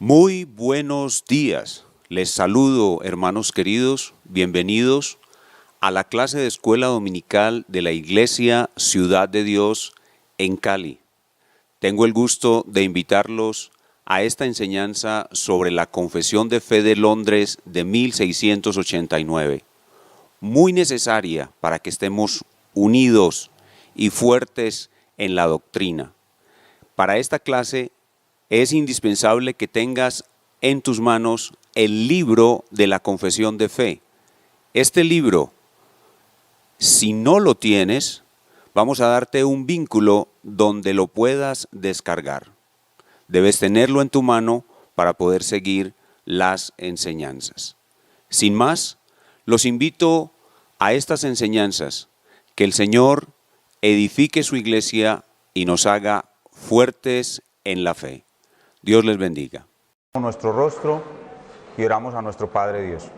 Muy buenos días. Les saludo, hermanos queridos, bienvenidos a la clase de escuela dominical de la Iglesia Ciudad de Dios en Cali. Tengo el gusto de invitarlos a esta enseñanza sobre la Confesión de Fe de Londres de 1689, muy necesaria para que estemos unidos y fuertes en la doctrina. Para esta clase es indispensable que tengas en tus manos el libro de la Confesión de Fe. Este libro, si no lo tienes, vamos a darte un vínculo donde lo puedas descargar. Debes tenerlo en tu mano para poder seguir las enseñanzas. Sin más, los invito a estas enseñanzas, que el Señor edifique su iglesia y nos haga fuertes en la fe. Dios les bendiga. Nuestro rostro y oramos a nuestro Padre Dios.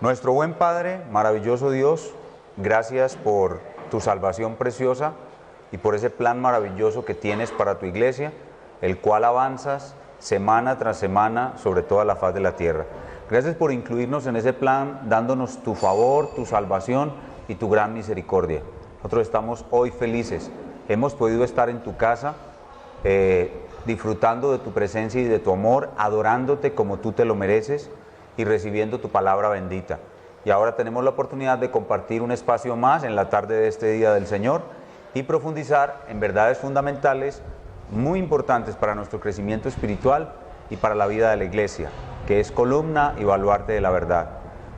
Nuestro buen Padre, maravilloso Dios, gracias por tu salvación preciosa y por ese plan maravilloso que tienes para tu iglesia, el cual avanzas semana tras semana sobre toda la faz de la tierra. Gracias por incluirnos en ese plan, dándonos tu favor, tu salvación y tu gran misericordia. Nosotros estamos hoy felices. Hemos podido estar en tu casa, disfrutando de tu presencia y de tu amor, adorándote como tú te lo mereces y recibiendo tu palabra bendita. Y ahora tenemos la oportunidad de compartir un espacio más en la tarde de este Día del Señor y profundizar en verdades fundamentales muy importantes para nuestro crecimiento espiritual y para la vida de la iglesia, que es columna y baluarte de la verdad.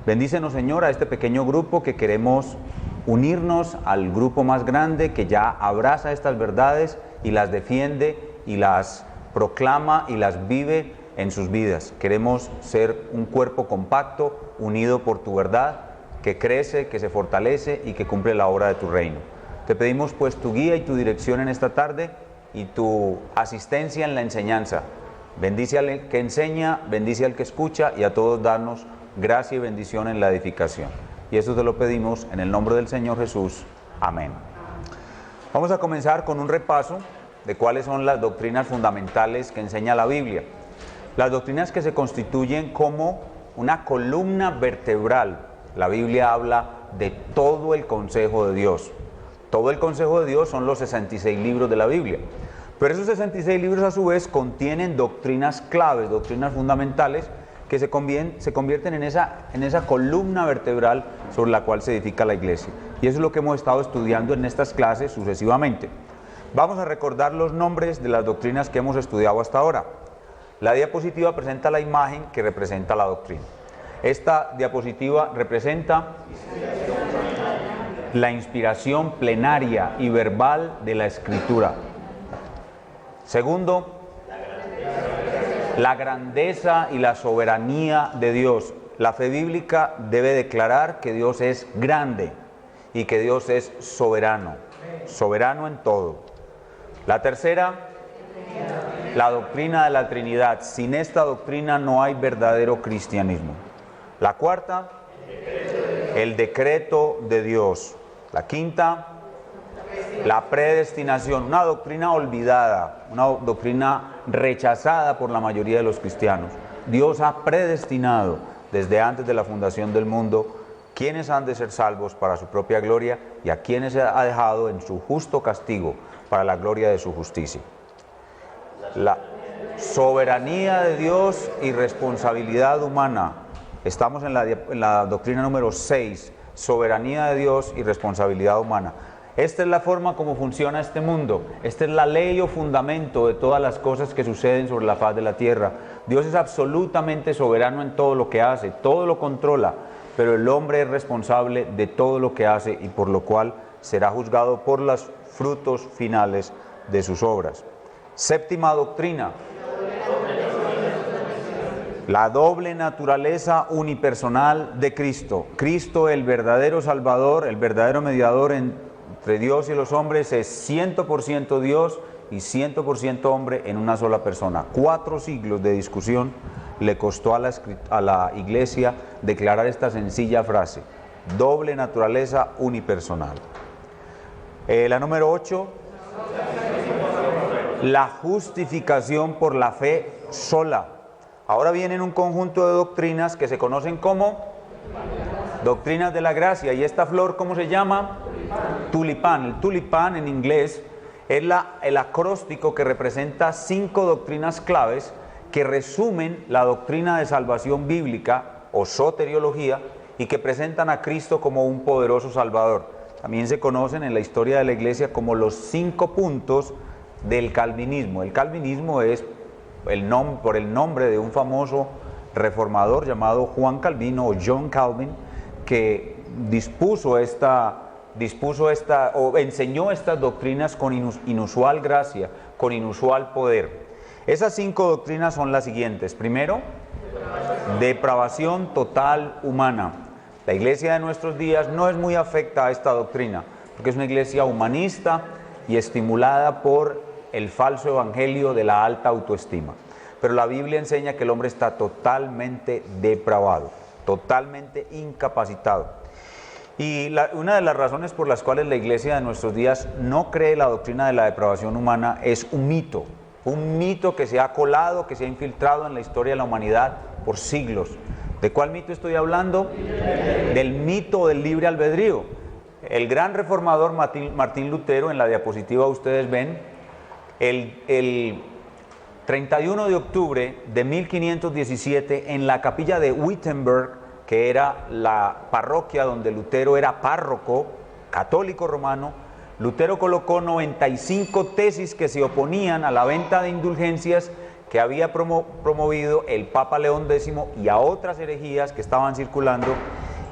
Bendícenos, Señor, a este pequeño grupo que queremos unirnos al grupo más grande que ya abraza estas verdades y las defiende y las proclama y las vive en sus vidas. Queremos ser un cuerpo compacto, unido por tu verdad, que crece, que se fortalece y que cumple la obra de tu reino. Te pedimos pues tu guía y tu dirección en esta tarde y tu asistencia en la enseñanza. Bendice al que enseña, bendice al que escucha y a todos darnos gracia y bendición en la edificación. Y eso te lo pedimos en el nombre del Señor Jesús. Amén. Vamos a comenzar con un repaso de cuáles son las doctrinas fundamentales que enseña la Biblia. Las doctrinas que se constituyen como una columna vertebral. La Biblia habla de todo el consejo de Dios. Todo el consejo de Dios son los 66 libros de la Biblia. Pero esos 66 libros a su vez contienen doctrinas claves, doctrinas fundamentales que se convierten en esa columna vertebral sobre la cual se edifica la iglesia. Y eso es lo que hemos estado estudiando en estas clases sucesivamente. Vamos a recordar los nombres de las doctrinas que hemos estudiado hasta ahora. La diapositiva presenta la imagen que representa la doctrina. Esta diapositiva representa la inspiración plenaria y verbal de la Escritura. Segundo, la grandeza y la soberanía de Dios. La fe bíblica debe declarar que Dios es grande y que Dios es soberano, soberano en todo. La tercera, la doctrina de la Trinidad. Sin esta doctrina no hay verdadero cristianismo. La cuarta, el decreto de Dios. La quinta, la predestinación, una doctrina olvidada, una doctrina rechazada por la mayoría de los cristianos. Dios ha predestinado desde antes de la fundación del mundo quienes han de ser salvos para su propia gloria y a quienes ha dejado en su justo castigo para la gloria de su justicia. La soberanía de Dios y responsabilidad humana. Estamos en la doctrina número 6, soberanía de Dios y responsabilidad humana. Esta es la forma como funciona este mundo. Esta es la ley o fundamento de todas las cosas que suceden sobre la faz de la tierra. Dios es absolutamente soberano en todo lo que hace, todo lo controla, pero el hombre es responsable de todo lo que hace y por lo cual será juzgado por los frutos finales de sus obras. Séptima doctrina. La doble naturaleza unipersonal de Cristo. Cristo, el verdadero Salvador, el verdadero mediador entre Dios y los hombres, es 100% Dios y 100% hombre en una sola persona. 4 siglos de discusión le costó a la iglesia declarar esta sencilla frase: doble naturaleza unipersonal. La número 8, la justificación por la fe sola. Ahora vienen un conjunto de doctrinas que se conocen como doctrinas de la gracia. ¿Y esta flor cómo se llama? Tulipán. El tulipán en inglés es el acróstico que representa 5 doctrinas claves que resumen la doctrina de salvación bíblica o soteriología y que presentan a Cristo como un poderoso Salvador. También se conocen en la historia de la Iglesia como los 5 puntos del calvinismo. El calvinismo es por el nombre de un famoso reformador llamado Juan Calvino o John Calvin, que enseñó estas doctrinas con inusual gracia, con inusual poder. Esas 5 doctrinas son las siguientes. Primero, depravación total humana. La iglesia de nuestros días no es muy afecta a esta doctrina, porque es una iglesia humanista y estimulada por el falso evangelio de la alta autoestima. Pero la Biblia enseña que el hombre está totalmente depravado, totalmente incapacitado. Y una de las razones por las cuales la iglesia de nuestros días no cree la doctrina de la depravación humana es un mito que se ha colado, que se ha infiltrado en la historia de la humanidad por siglos. ¿De cuál mito estoy hablando? Del mito del libre albedrío. El gran reformador Martín Lutero, en la diapositiva ustedes ven, el 31 de octubre de 1517, en la capilla de Wittenberg, que era la parroquia donde Lutero era párroco, católico romano, Lutero colocó 95 tesis que se oponían a la venta de indulgencias que había promovido el Papa León X y a otras herejías que estaban circulando.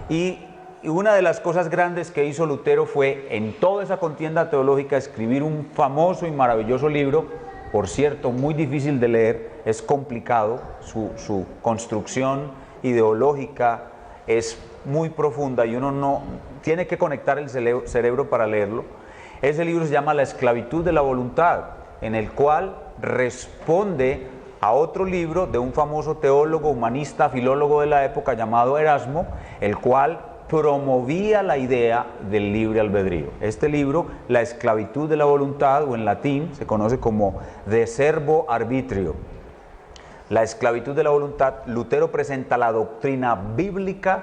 Y una de las cosas grandes que hizo Lutero fue, en toda esa contienda teológica, escribir un famoso y maravilloso libro, por cierto, muy difícil de leer, es complicado, su construcción ideológica es muy profunda y uno no tiene que conectar el cerebro para leerlo. Ese libro se llama La esclavitud de la voluntad, en el cual responde a otro libro de un famoso teólogo, humanista, filólogo de la época llamado Erasmo, el cual promovía la idea del libre albedrío. Este libro, La esclavitud de la voluntad, o en latín se conoce como De servo arbitrio. La esclavitud de la voluntad, Lutero presenta la doctrina bíblica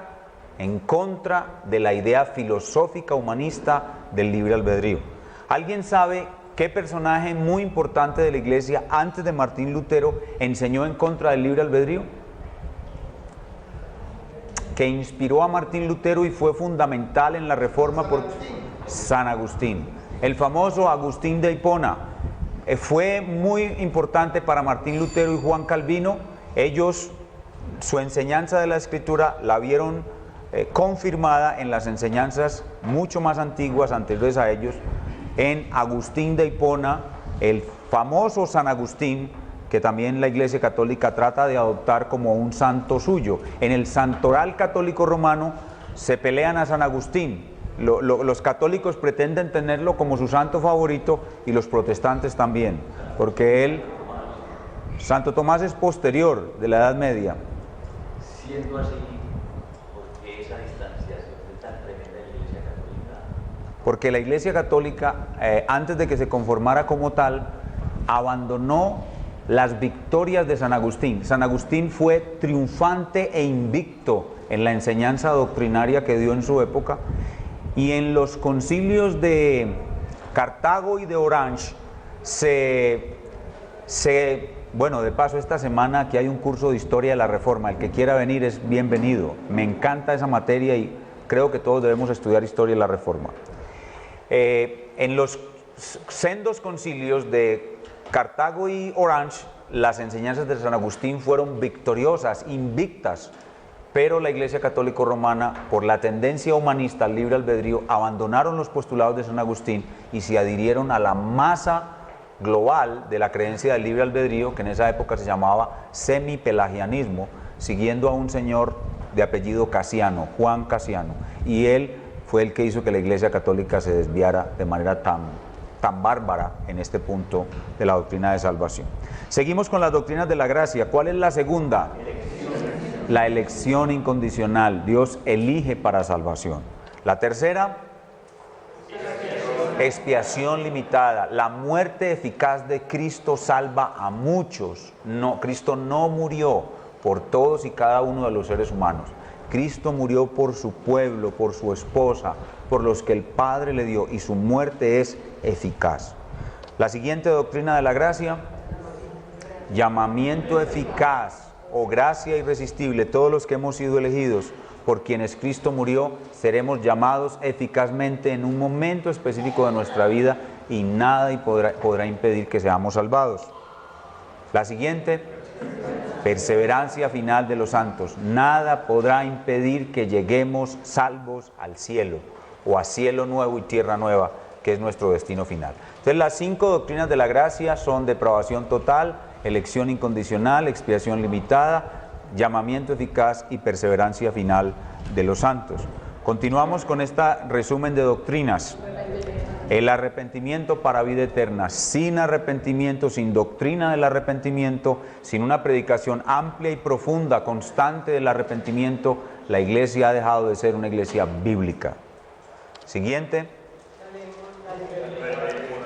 en contra de la idea filosófica humanista del libre albedrío. ¿Alguien sabe qué personaje muy importante de la iglesia antes de Martín Lutero enseñó en contra del libre albedrío? Que inspiró a Martín Lutero y fue fundamental en la reforma por San Agustín. El famoso Agustín de Hipona fue muy importante para Martín Lutero y Juan Calvino. Ellos, su enseñanza de la Escritura la vieron confirmada en las enseñanzas mucho más antiguas, anteriores a ellos, en Agustín de Hipona, el famoso San Agustín, que también la Iglesia Católica trata de adoptar como un santo suyo. En el santoral católico romano se pelean a San Agustín. Los católicos pretenden tenerlo como su santo favorito y los protestantes también, porque Santo Tomás es posterior, de la Edad Media. Siendo así, ¿por qué esa distanciación tan tremenda de la Iglesia Católica? Porque la Iglesia Católica, antes de que se conformara como tal, abandonó las victorias de San Agustín. San Agustín fue triunfante e invicto en la enseñanza doctrinaria que dio en su época, y en los concilios de Cartago y de Orange bueno, de paso, esta semana aquí hay un curso de Historia de la Reforma. El que quiera venir es bienvenido. Me encanta esa materia y creo que todos debemos estudiar Historia de la Reforma. En los sendos concilios de Cartago y Orange, las enseñanzas de San Agustín fueron victoriosas, invictas, pero la Iglesia Católica Romana, por la tendencia humanista al libre albedrío, abandonaron los postulados de San Agustín y se adhirieron a la masa global de la creencia del libre albedrío, que en esa época se llamaba semipelagianismo, siguiendo a un señor de apellido Casiano, Juan Casiano, y él fue el que hizo que la Iglesia Católica se desviara de manera tan bárbara en este punto de la doctrina de salvación. Seguimos con las doctrinas de la gracia. ¿Cuál es la segunda? La elección incondicional. Dios elige para salvación. La tercera, expiación limitada. La muerte eficaz de Cristo salva a muchos. No, Cristo no murió por todos y cada uno de los seres humanos. Cristo murió por su pueblo, por su esposa, por los que el Padre le dio, y su muerte es eficaz. La siguiente doctrina de la gracia: llamamiento eficaz o gracia irresistible. Todos los que hemos sido elegidos por quienes Cristo murió, seremos llamados eficazmente en un momento específico de nuestra vida, y nada podrá impedir que seamos salvados. La siguiente: perseverancia final de los santos. Nada podrá impedir que lleguemos salvos al cielo, o a cielo nuevo y tierra nueva, que es nuestro destino final. Entonces, las 5 doctrinas de la gracia son depravación total, elección incondicional, expiación limitada, llamamiento eficaz y perseverancia final de los santos. Continuamos con este resumen de doctrinas. El arrepentimiento para vida eterna. Sin arrepentimiento, sin doctrina del arrepentimiento, sin una predicación amplia y profunda, constante del arrepentimiento, la iglesia ha dejado de ser una iglesia bíblica. Siguiente: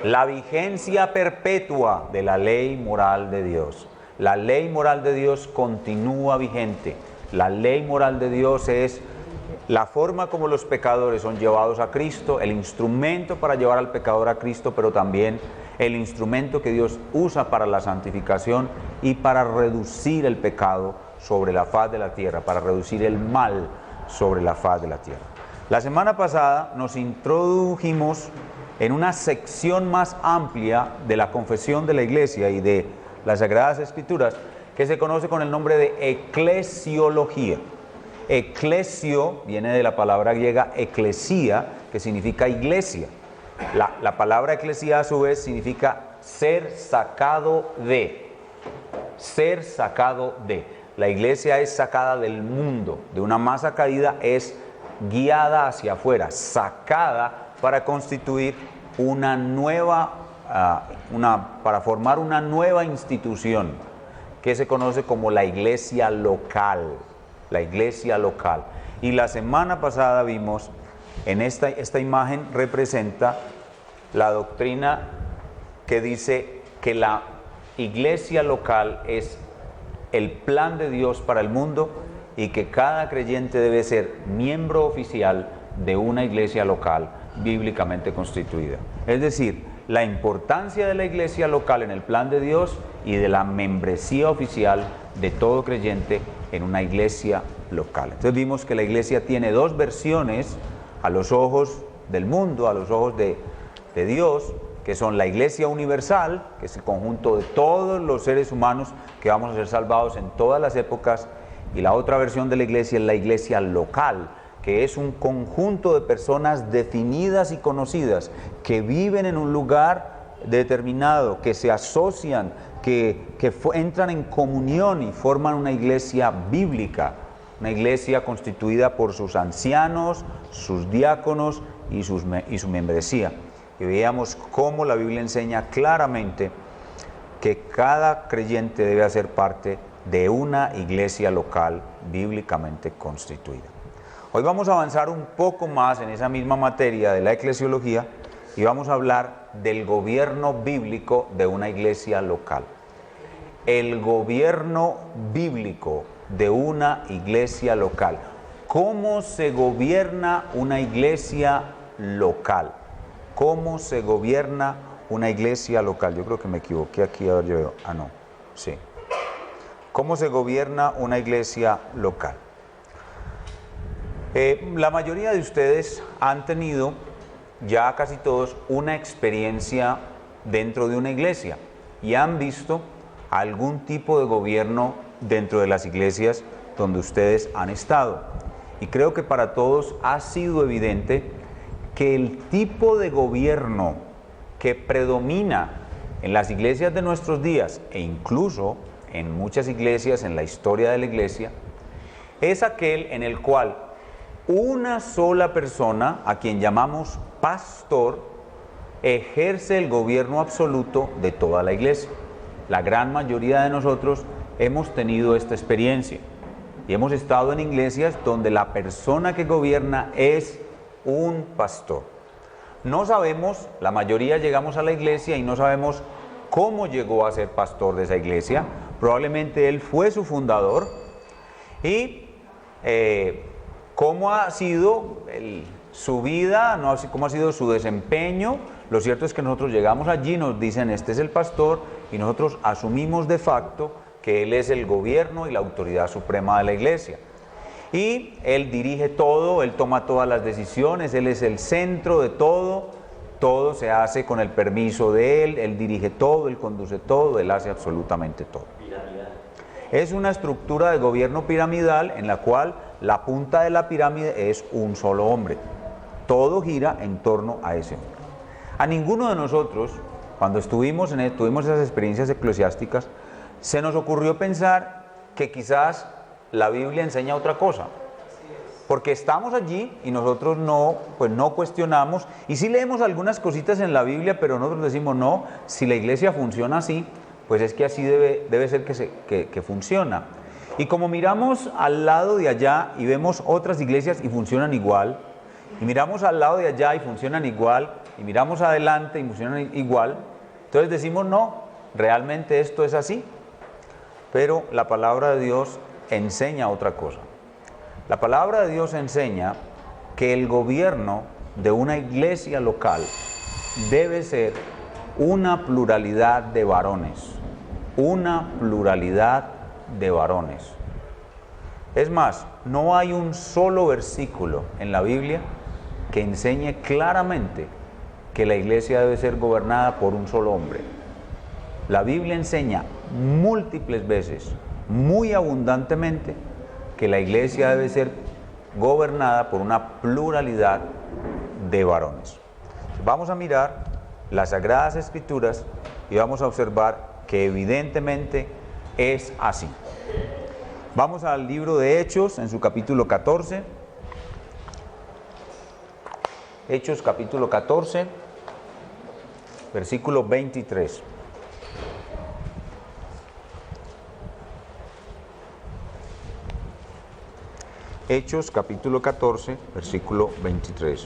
la vigencia perpetua de la ley moral de Dios. La ley moral de Dios continúa vigente. La ley moral de Dios es la forma como los pecadores son llevados a Cristo, el instrumento para llevar al pecador a Cristo, pero también el instrumento que Dios usa para la santificación y para reducir el pecado sobre la faz de la tierra, para reducir el mal sobre la faz de la tierra. La semana pasada nos introdujimos en una sección más amplia de la confesión de la iglesia y de las Sagradas Escrituras, que se conoce con el nombre de eclesiología. Eclesio viene de la palabra griega eclesia, que significa iglesia. La palabra eclesia a su vez significa ser sacado de. Ser sacado de. La iglesia es sacada del mundo, de una masa caída, es guiada hacia afuera, sacada para constituir una nueva, para formar una nueva institución que se conoce como la iglesia local. La iglesia local. Y la semana pasada vimos, en esta imagen representa la doctrina que dice que la iglesia local es el plan de Dios para el mundo, y que cada creyente debe ser miembro oficial de una iglesia local bíblicamente constituida. Es decir, la importancia de la iglesia local en el plan de Dios y de la membresía oficial de todo creyente en una iglesia local. Entonces vimos que la iglesia tiene 2 versiones a los ojos del mundo, a los ojos de Dios, que son la iglesia universal, que es el conjunto de todos los seres humanos que vamos a ser salvados en todas las épocas, y la otra versión de la iglesia es la iglesia local, que es un conjunto de personas definidas y conocidas, que viven en un lugar determinado, que se asocian, que entran en comunión y forman una iglesia bíblica, una iglesia constituida por sus ancianos, sus diáconos y su membresía. Y veíamos cómo la Biblia enseña claramente que cada creyente debe hacer parte de una iglesia local bíblicamente constituida. Hoy vamos a avanzar un poco más en esa misma materia de la eclesiología y vamos a hablar del gobierno bíblico de una iglesia local. El gobierno bíblico de una iglesia local. ¿Cómo se gobierna una iglesia local? ¿Cómo se gobierna una iglesia local? Yo creo que me equivoqué aquí, a ver, yo veo. Ah, no, sí. ¿Cómo se gobierna una iglesia local? La mayoría de ustedes han tenido, ya casi todos, una experiencia dentro de una iglesia y han visto algún tipo de gobierno dentro de las iglesias donde ustedes han estado. Y creo que para todos ha sido evidente que el tipo de gobierno que predomina en las iglesias de nuestros días, e incluso en muchas iglesias en la historia de la iglesia, es aquel en el cual una sola persona, a quien llamamos pastor, ejerce el gobierno absoluto de toda la iglesia. La gran mayoría de nosotros hemos tenido esta experiencia y hemos estado en iglesias donde la persona que gobierna es un pastor. No sabemos, la mayoría llegamos a la iglesia y no sabemos cómo llegó a ser pastor de esa iglesia. Probablemente él fue su fundador, Y cómo ha sido su vida, ¿no? Cómo ha sido su desempeño. Lo cierto es que nosotros llegamos allí, nos dicen este es el pastor y nosotros asumimos de facto que él es el gobierno y la autoridad suprema de la iglesia. Y él dirige todo, él toma todas las decisiones, él es el centro de todo, todo se hace con el permiso de él dirige todo, él conduce todo, él hace absolutamente todo. Es una estructura de gobierno piramidal en la cual la punta de la pirámide es un solo hombre. Todo gira en torno a ese hombre. A ninguno de nosotros, cuando tuvimos esas experiencias eclesiásticas, se nos ocurrió pensar que quizás la Biblia enseña otra cosa. Porque estamos allí y nosotros no cuestionamos, y sí leemos algunas cositas en la Biblia, pero nosotros decimos, no, si la iglesia funciona así, pues es que así debe ser que funciona. Y como miramos al lado de allá y vemos otras iglesias y funcionan igual, y miramos al lado de allá y funcionan igual, y miramos adelante y funcionan igual, entonces decimos, no, realmente esto es así. Pero la palabra de Dios enseña otra cosa. La palabra de Dios enseña que el gobierno de una iglesia local debe ser una pluralidad de varones. Una pluralidad de varones. Es más, no hay un solo versículo en la Biblia que enseñe claramente que la iglesia debe ser gobernada por un solo hombre. La Biblia enseña múltiples veces, muy abundantemente, que la iglesia debe ser gobernada por una pluralidad de varones. Vamos a mirar las Sagradas Escrituras y vamos a observar que evidentemente es así. Vamos al libro de Hechos en su capítulo 14. Hechos capítulo 14, versículo 23. Hechos capítulo 14, versículo 23.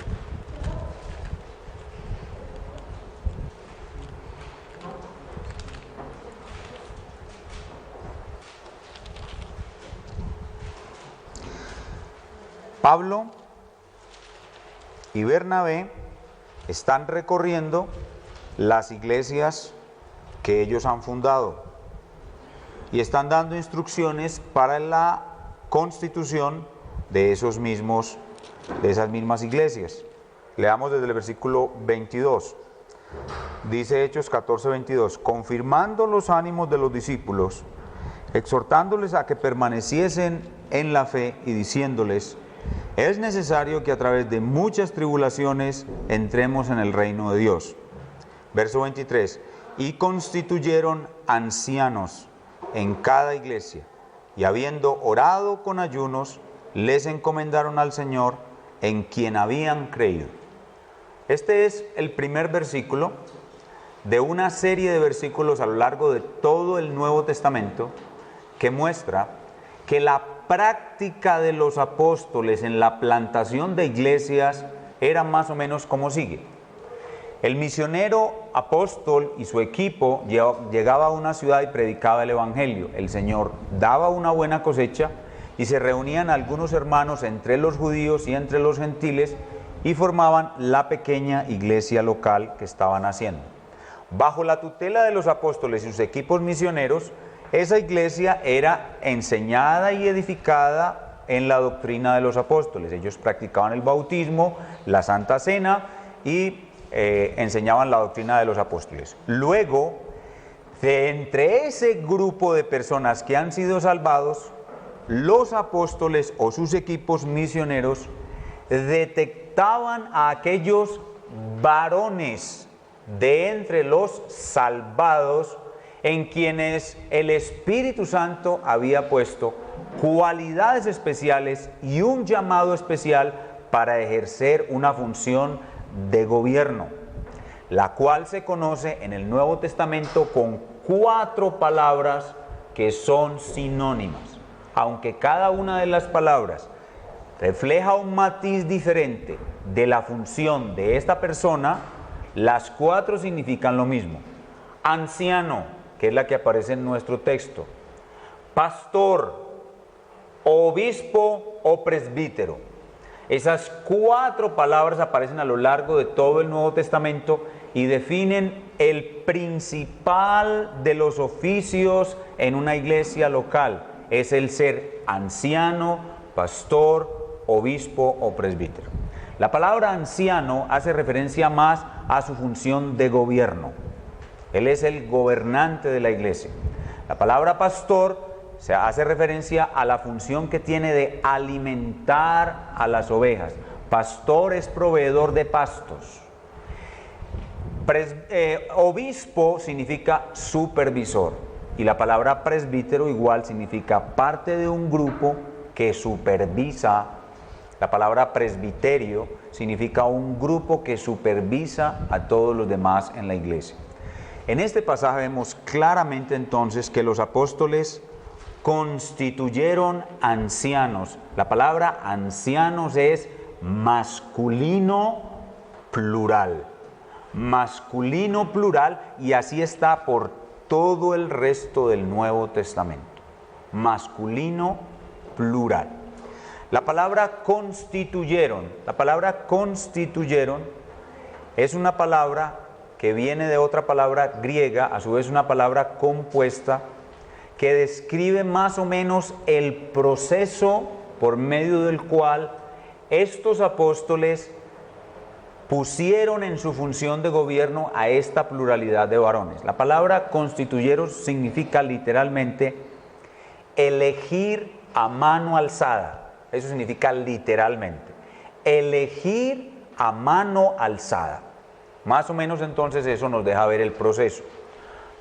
Pablo y Bernabé están recorriendo las iglesias que ellos han fundado y están dando instrucciones para la constitución de esas mismas iglesias. Leamos desde el versículo 22. Dice Hechos 14, 22, confirmando los ánimos de los discípulos, exhortándoles a que permaneciesen en la fe y diciéndoles, es necesario que a través de muchas tribulaciones entremos en el reino de Dios. Verso 23, y constituyeron ancianos en cada iglesia, y habiendo orado con ayunos, les encomendaron al Señor en quien habían creído. Este es el primer versículo de una serie de versículos a lo largo de todo el Nuevo Testamento que muestra que la práctica de los apóstoles en la plantación de iglesias era más o menos como sigue. El misionero apóstol y su equipo llegaba a una ciudad y predicaba el evangelio. El Señor daba una buena cosecha y se reunían algunos hermanos entre los judíos y entre los gentiles y formaban la pequeña iglesia local que estaban haciendo. Bajo la tutela de los apóstoles y sus equipos misioneros, esa iglesia era enseñada y edificada en la doctrina de los apóstoles. Ellos practicaban el bautismo, la Santa Cena y enseñaban la doctrina de los apóstoles. Luego, de entre ese grupo de personas que han sido salvados, los apóstoles o sus equipos misioneros detectaban a aquellos varones de entre los salvados en quienes el Espíritu Santo había puesto cualidades especiales y un llamado especial para ejercer una función de gobierno, la cual se conoce en el Nuevo Testamento con 4 palabras que son sinónimas. Aunque cada una de las palabras refleja un matiz diferente de la función de esta persona, las 4 significan lo mismo. Anciano, que es la que aparece en nuestro texto. Pastor, obispo o presbítero. Esas 4 palabras aparecen a lo largo de todo el Nuevo Testamento y definen el principal de los oficios en una iglesia local. Es el ser anciano, pastor, obispo o presbítero. La palabra anciano hace referencia más a su función de gobierno. Él es el gobernante de la iglesia. La palabra pastor se hace referencia a la función que tiene de alimentar a las ovejas. Pastor es proveedor de pastos. Obispo significa supervisor. Y la palabra presbítero igual significa parte de un grupo que supervisa. La palabra presbiterio significa un grupo que supervisa a todos los demás en la iglesia. En este pasaje vemos claramente entonces que los apóstoles constituyeron ancianos. La palabra ancianos es masculino plural. Masculino plural, y así está por todo el resto del Nuevo Testamento. Masculino plural. La palabra constituyeron es una palabra que viene de otra palabra griega, a su vez una palabra compuesta, que describe más o menos el proceso por medio del cual estos apóstoles pusieron en su función de gobierno a esta pluralidad de varones. La palabra constituyeron significa literalmente elegir a mano alzada. Eso significa literalmente elegir a mano alzada. Más o menos entonces eso nos deja ver el proceso.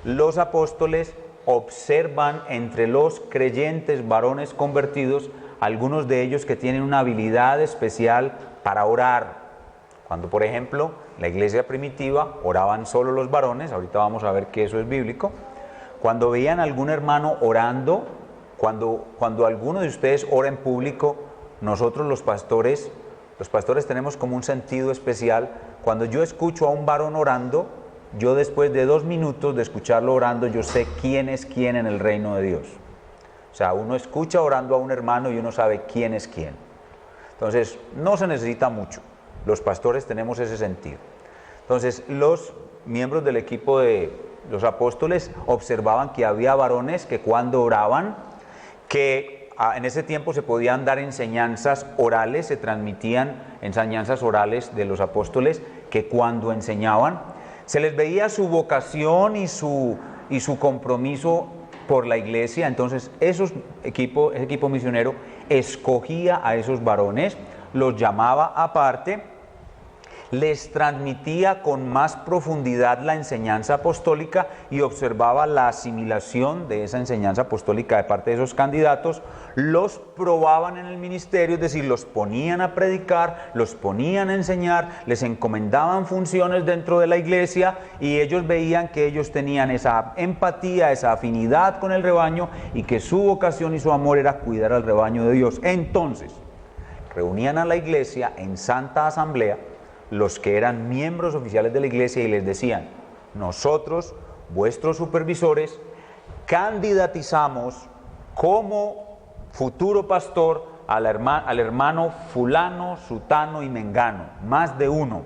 Los apóstoles observan entre los creyentes varones convertidos, algunos de ellos que tienen una habilidad especial para orar. Cuando, por ejemplo, la iglesia primitiva oraban solo los varones, ahorita vamos a ver que eso es bíblico. Cuando veían a algún hermano orando, cuando alguno de ustedes ora en público, nosotros los pastores tenemos como un sentido especial. Cuando yo escucho a un varón orando, yo después de 2 minutos de escucharlo orando, yo sé quién es quién en el reino de Dios. O sea, uno escucha orando a un hermano y uno sabe quién es quién. Entonces, no se necesita mucho. Los pastores tenemos ese sentido. Entonces, los miembros del equipo de los apóstoles observaban que había varones que cuando oraban, que en ese tiempo se podían dar enseñanzas orales, se transmitían enseñanzas orales de los apóstoles, que cuando enseñaban, se les veía su vocación y su compromiso por la iglesia. Entonces, ese equipo misionero escogía a esos varones, los llamaba aparte, les transmitía con más profundidad la enseñanza apostólica y observaba la asimilación de esa enseñanza apostólica de parte de esos candidatos, los probaban en el ministerio, es decir, los ponían a predicar, los ponían a enseñar, les encomendaban funciones dentro de la iglesia y ellos veían que ellos tenían esa empatía, esa afinidad con el rebaño y que su vocación y su amor era cuidar al rebaño de Dios. Entonces, reunían a la iglesia en santa asamblea, los que eran miembros oficiales de la iglesia, y les decían: nosotros, vuestros supervisores, candidatizamos como futuro pastor al hermano fulano, sutano y mengano, más de uno.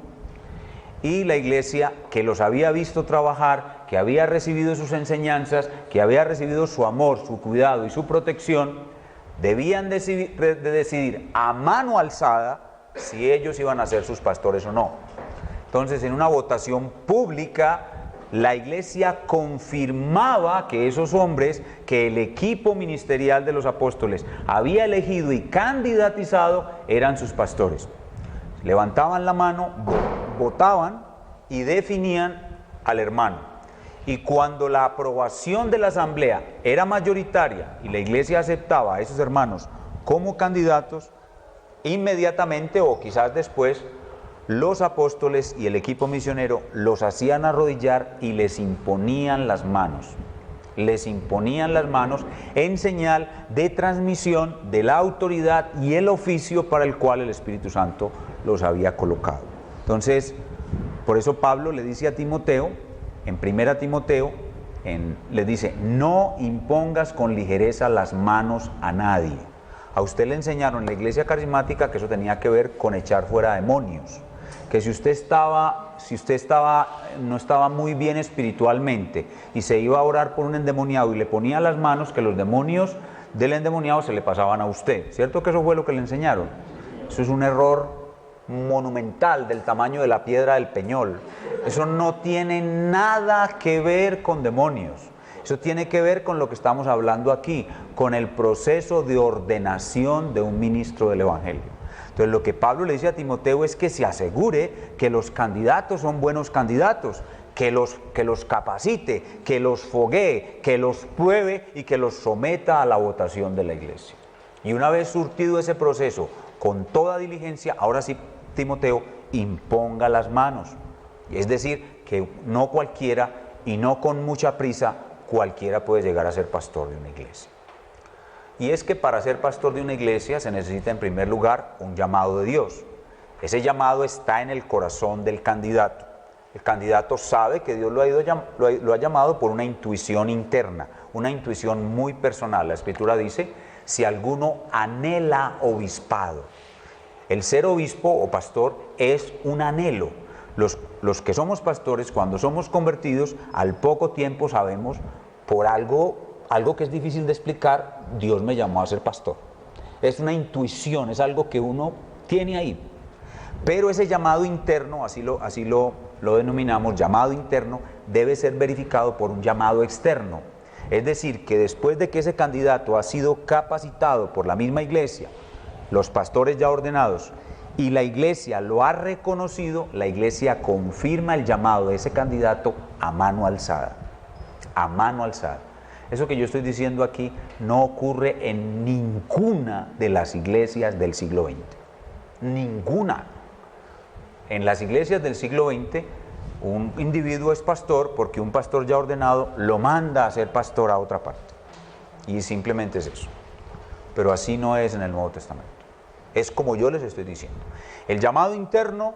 Y la iglesia, que los había visto trabajar, que había recibido sus enseñanzas, que había recibido su amor, su cuidado y su protección, debían decidir a mano alzada si ellos iban a ser sus pastores o no. Entonces, en una votación pública, la iglesia confirmaba que esos hombres que el equipo ministerial de los apóstoles había elegido y candidatizado eran sus pastores. Levantaban la mano, votaban y definían al hermano. Y cuando la aprobación de la asamblea era mayoritaria y la iglesia aceptaba a esos hermanos como candidatos, inmediatamente o quizás después, los apóstoles y el equipo misionero los hacían arrodillar y les imponían las manos. Les imponían las manos en señal de transmisión de la autoridad y el oficio para el cual el Espíritu Santo los había colocado. Entonces, por eso Pablo le dice a Timoteo, en 1 Timoteo, le dice: no impongas con ligereza las manos a nadie. A usted le enseñaron en la iglesia carismática que eso tenía que ver con echar fuera demonios. Que si usted no estaba muy bien espiritualmente y se iba a orar por un endemoniado y le ponía las manos, que los demonios del endemoniado se le pasaban a usted. ¿Cierto que eso fue lo que le enseñaron? Eso es un error monumental del tamaño de la piedra del Peñol. Eso no tiene nada que ver con demonios. Eso tiene que ver con lo que estamos hablando aquí, con el proceso de ordenación de un ministro del Evangelio. Entonces lo que Pablo le dice a Timoteo es que se asegure que los candidatos son buenos candidatos, que los capacite, que los foguee, que los pruebe y que los someta a la votación de la iglesia. Y una vez surtido ese proceso con toda diligencia, ahora sí, Timoteo, imponga las manos. Es decir, que no cualquiera y no con mucha prisa, cualquiera puede llegar a ser pastor de una iglesia. Y es que para ser pastor de una iglesia se necesita en primer lugar un llamado de Dios. Ese llamado está en el corazón del candidato. El candidato sabe que Dios lo ha llamado por una intuición interna, una intuición muy personal. La Escritura dice, si alguno anhela obispado. El ser obispo o pastor es un anhelo. Los que somos pastores, cuando somos convertidos, al poco tiempo sabemos, por algo que es difícil de explicar, Dios me llamó a ser pastor. Es una intuición, es algo que uno tiene ahí. Pero ese llamado interno, así lo denominamos, llamado interno, debe ser verificado por un llamado externo. Es decir, que después de que ese candidato ha sido capacitado por la misma iglesia, los pastores ya ordenados, y la iglesia lo ha reconocido, la iglesia confirma el llamado de ese candidato a mano alzada. A mano alzada. Eso que yo estoy diciendo aquí no ocurre en ninguna de las iglesias del siglo XX. Ninguna. En las iglesias del siglo XX, un individuo es pastor porque un pastor ya ordenado lo manda a ser pastor a otra parte. Y simplemente es eso. Pero así no es en el Nuevo Testamento. Es como yo les estoy diciendo. El llamado interno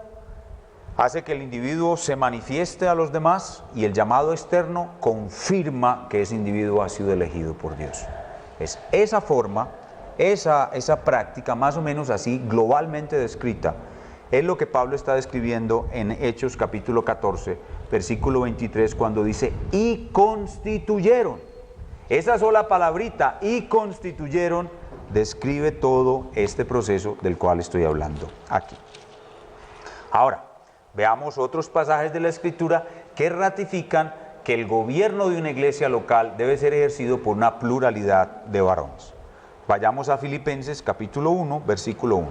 hace que el individuo se manifieste a los demás y el llamado externo confirma que ese individuo ha sido elegido por Dios. Es esa forma, esa práctica más o menos así globalmente descrita, es lo que Pablo está describiendo en Hechos capítulo 14, versículo 23, cuando dice, y constituyeron. Esa sola palabrita, y constituyeron, describe todo este proceso del cual estoy hablando aquí. Ahora, veamos otros pasajes de la Escritura que ratifican que el gobierno de una iglesia local debe ser ejercido por una pluralidad de varones. Vayamos a Filipenses capítulo 1, versículo 1.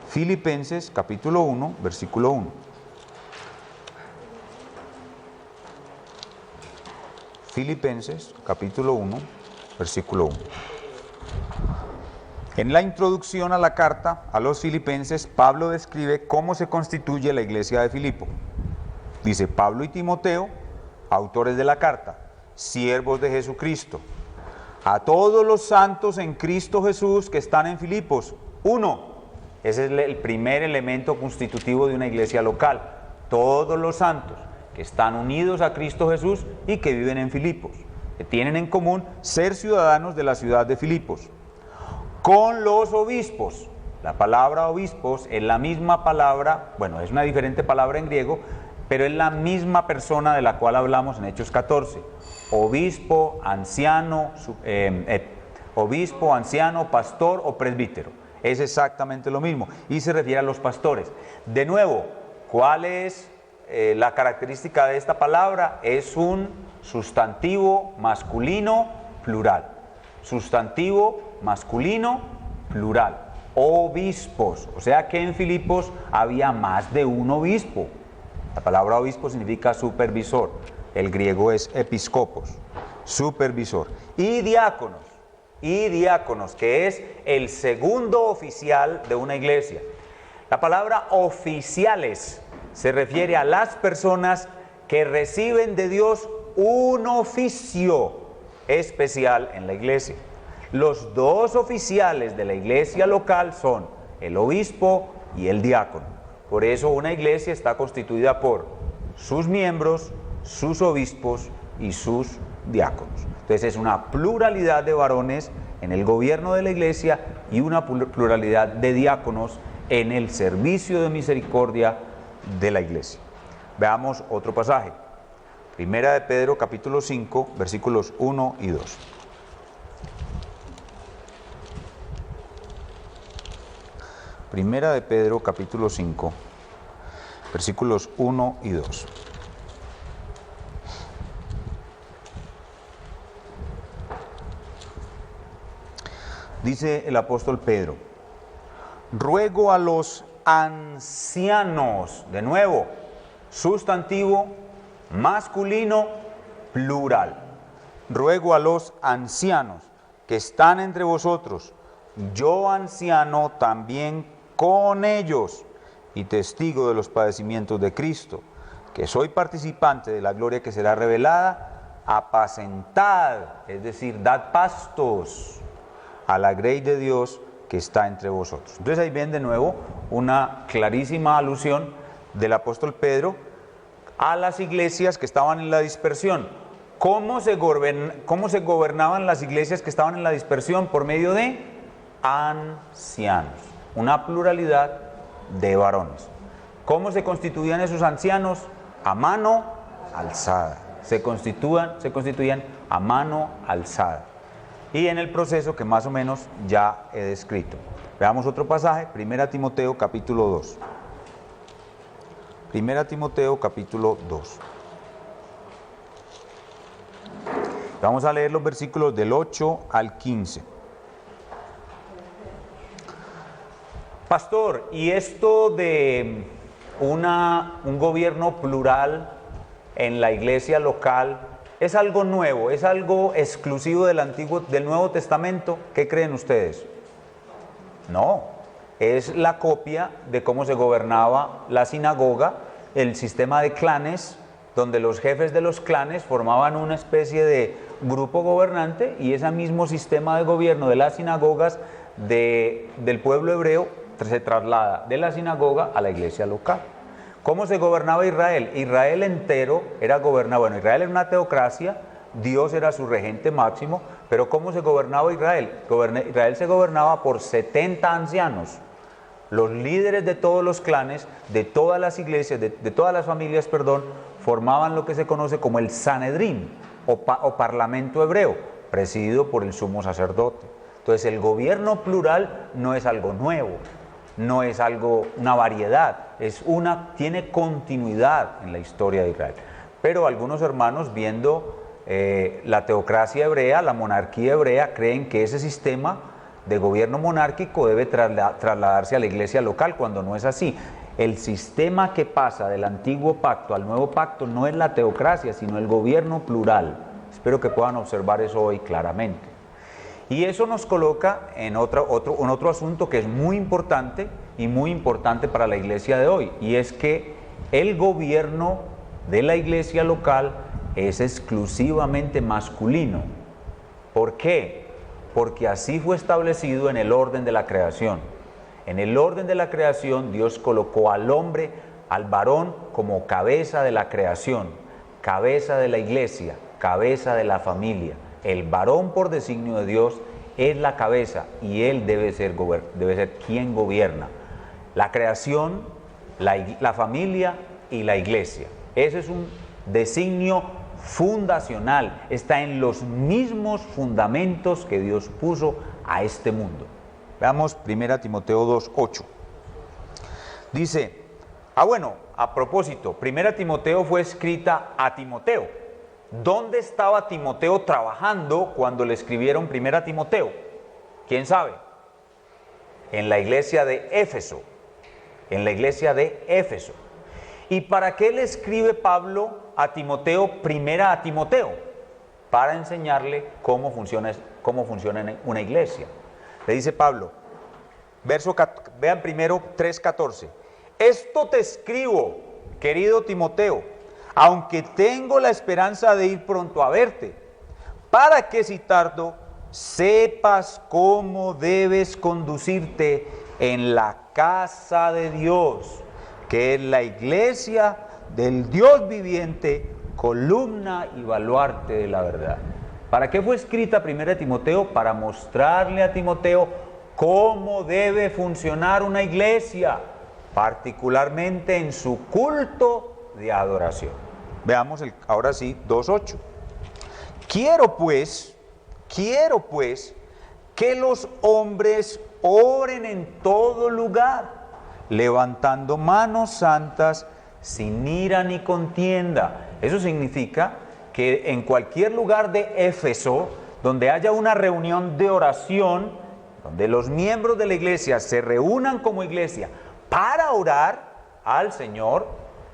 Filipenses capítulo 1, versículo 1. Filipenses capítulo 1, versículo 1. En la introducción a la carta a los filipenses, Pablo describe cómo se constituye la iglesia de Filipo. Dice, Pablo y Timoteo, autores de la carta, siervos de Jesucristo, a todos los santos en Cristo Jesús que están en Filipos. Uno, ese es el primer elemento constitutivo de una iglesia local. Todos los santos que están unidos a Cristo Jesús y que viven en Filipos, que tienen en común ser ciudadanos de la ciudad de Filipos. Con los obispos. La palabra obispos es la misma palabra, bueno, es una diferente palabra en griego, pero es la misma persona de la cual hablamos en Hechos 14. Obispo, anciano, pastor o presbítero. Es exactamente lo mismo y se refiere a los pastores. De nuevo, ¿cuál es la característica de esta palabra? Es un sustantivo masculino plural. Sustantivo masculino plural. Obispos. O sea que en Filipos había más de un obispo. La palabra obispo significa supervisor. El griego es episcopos, supervisor. Y diáconos, que es el segundo oficial de una iglesia. La palabra oficiales se refiere a las personas que reciben de Dios un oficio especial en la iglesia. Los dos oficiales de la iglesia local son el obispo y el diácono. Por eso una iglesia está constituida por sus miembros, sus obispos y sus diáconos. Entonces es una pluralidad de varones en el gobierno de la iglesia y una pluralidad de diáconos en el servicio de misericordia de la iglesia. Veamos otro pasaje. Primera de Pedro, capítulo 5, versículos 1 y 2. Primera de Pedro, capítulo 5, versículos 1 y 2. Dice el apóstol Pedro: ruego a los ancianos, de nuevo, sustantivo, masculino, plural. Ruego a los ancianos que están entre vosotros, yo anciano también con ellos, y testigo de los padecimientos de Cristo, que soy participante de la gloria que será revelada, apacentad, es decir, dad pastos a la grey de Dios que está entre vosotros. Entonces ahí ven de nuevo una clarísima alusión del apóstol Pedro a las iglesias que estaban en la dispersión. ¿Cómo se gobernaban las iglesias que estaban en la dispersión? Por medio de ancianos, una pluralidad de varones. ¿Cómo se constituían esos ancianos? A mano alzada. Se constituían a mano alzada. Y en el proceso que más o menos ya he descrito. Veamos otro pasaje, 1 Timoteo capítulo 2. 1 Timoteo capítulo 2. Vamos a leer los versículos del 8 al 15. Pastor, ¿y esto de un gobierno plural en la iglesia local es algo nuevo, es algo exclusivo del Nuevo Testamento? ¿Qué creen ustedes? No, es la copia de cómo se gobernaba la sinagoga, el sistema de clanes, donde los jefes de los clanes formaban una especie de grupo gobernante, y ese mismo sistema de gobierno de las sinagogas del pueblo hebreo se traslada de la sinagoga a la iglesia local. ¿Cómo se gobernaba Israel? Israel entero era gobernado. Bueno, Israel era una teocracia, Dios era su regente máximo, pero ¿cómo se gobernaba Israel? Israel se gobernaba por 70 ancianos, los líderes de todos los clanes, de todas las iglesias, de todas las familias, formaban lo que se conoce como el Sanedrín o parlamento hebreo, presidido por el sumo sacerdote. Entonces el gobierno plural no es algo nuevo, no es algo, una variedad, tiene continuidad en la historia de Israel. Pero algunos hermanos, viendo la teocracia hebrea, la monarquía hebrea, creen que ese sistema de gobierno monárquico debe trasladarse a la iglesia local, cuando no es así. El sistema que pasa del antiguo pacto al nuevo pacto no es la teocracia, sino el gobierno plural. Espero que puedan observar eso hoy claramente. Y eso nos coloca en otro asunto que es muy importante y muy importante para la iglesia de hoy, y es que el gobierno de la iglesia local es exclusivamente masculino. ¿Por qué? Porque así fue establecido en el orden de la creación. En el orden de la creación, Dios colocó al hombre, al varón, como cabeza de la creación, cabeza de la iglesia, cabeza de la familia. El varón, por designio de Dios, es la cabeza, y él debe ser quien gobierna la creación, la familia y la iglesia. Ese es un designio fundacional, está en los mismos fundamentos que Dios puso a este mundo. Veamos 1 Timoteo 2:8. Dice, a propósito, 1 Timoteo fue escrita a Timoteo. ¿Dónde estaba Timoteo trabajando cuando le escribieron 1 Timoteo? ¿Quién sabe? En la iglesia de Éfeso. En la iglesia de Éfeso. ¿Y para qué le escribe Pablo a Timoteo, 1 Timoteo? Para enseñarle cómo funciona una iglesia. Le dice Pablo, vean primero 3:14. Esto te escribo, querido Timoteo, aunque tengo la esperanza de ir pronto a verte, para que si tardo, sepas cómo debes conducirte en la casa de Dios, que es la iglesia del Dios viviente, columna y baluarte de la verdad. ¿Para qué fue escrita 1 Timoteo? Para mostrarle a Timoteo cómo debe funcionar una iglesia, particularmente en su culto de adoración. Veamos ahora sí 2:8. Quiero pues que los hombres oren en todo lugar, levantando manos santas, sin ira ni contienda. Eso significa que en cualquier lugar de Éfeso, donde haya una reunión de oración, donde los miembros de la iglesia se reúnan como iglesia para orar al Señor,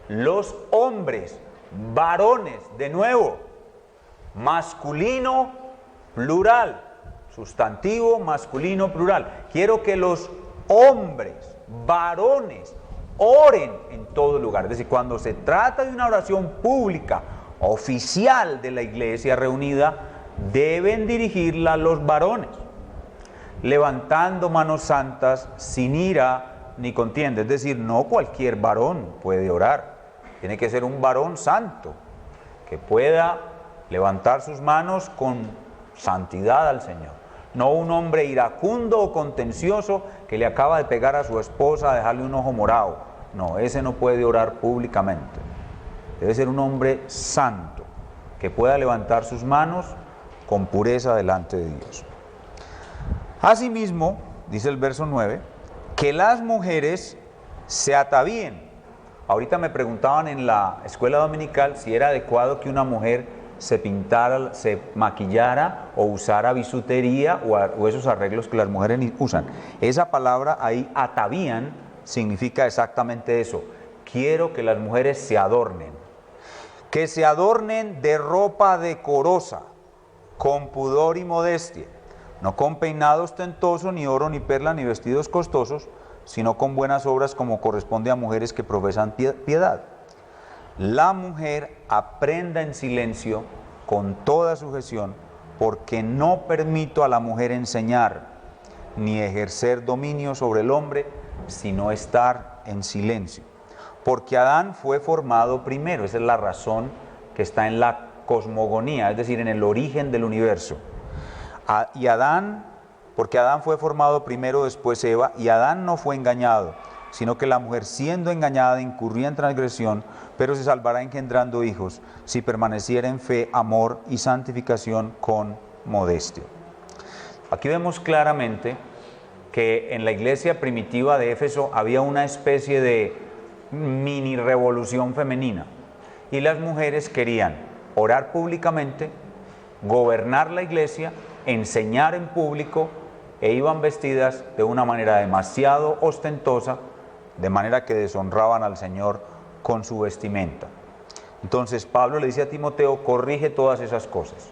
los hombres, varones, de nuevo, masculino, plural, sustantivo, masculino, plural. Quiero que los hombres, varones, oren en todo lugar. Es decir, cuando se trata de una oración pública, oficial de la iglesia reunida, deben dirigirla los varones, levantando manos santas, sin ira ni contienda. Es decir, no cualquier varón puede orar. Tiene que ser un varón santo, que pueda levantar sus manos con santidad al Señor. No un hombre iracundo o contencioso que le acaba de pegar a su esposa, dejarle un ojo morado. No, ese no puede orar públicamente. Debe ser un hombre santo, que pueda levantar sus manos con pureza delante de Dios. Asimismo, dice el verso 9, que las mujeres se atavíen. Ahorita me preguntaban en la escuela dominical si era adecuado que una mujer se pintara, se maquillara o usara bisutería o esos arreglos que las mujeres usan. Esa palabra ahí, atavían, significa exactamente eso. Quiero que las mujeres se adornen. Que se adornen de ropa decorosa, con pudor y modestia, no con peinado ostentoso, ni oro, ni perla, ni vestidos costosos, sino con buenas obras como corresponde a mujeres que profesan piedad. La mujer aprenda en silencio con toda sujeción, porque no permito a la mujer enseñar, ni ejercer dominio sobre el hombre, sino estar en silencio. Porque Adán fue formado primero, esa es la razón que está en la cosmogonía, es decir, en el origen del universo. Porque Adán fue formado primero, después Eva, y Adán no fue engañado, sino que la mujer, siendo engañada, incurría en transgresión, pero se salvará engendrando hijos, si permaneciera en fe, amor y santificación con modestia. Aquí vemos claramente que en la iglesia primitiva de Éfeso había una especie de mini revolución femenina, y las mujeres querían orar públicamente, gobernar la iglesia, enseñar en público, e iban vestidas de una manera demasiado ostentosa, de manera que deshonraban al Señor con su vestimenta. Entonces Pablo le dice a Timoteo, corrige todas esas cosas.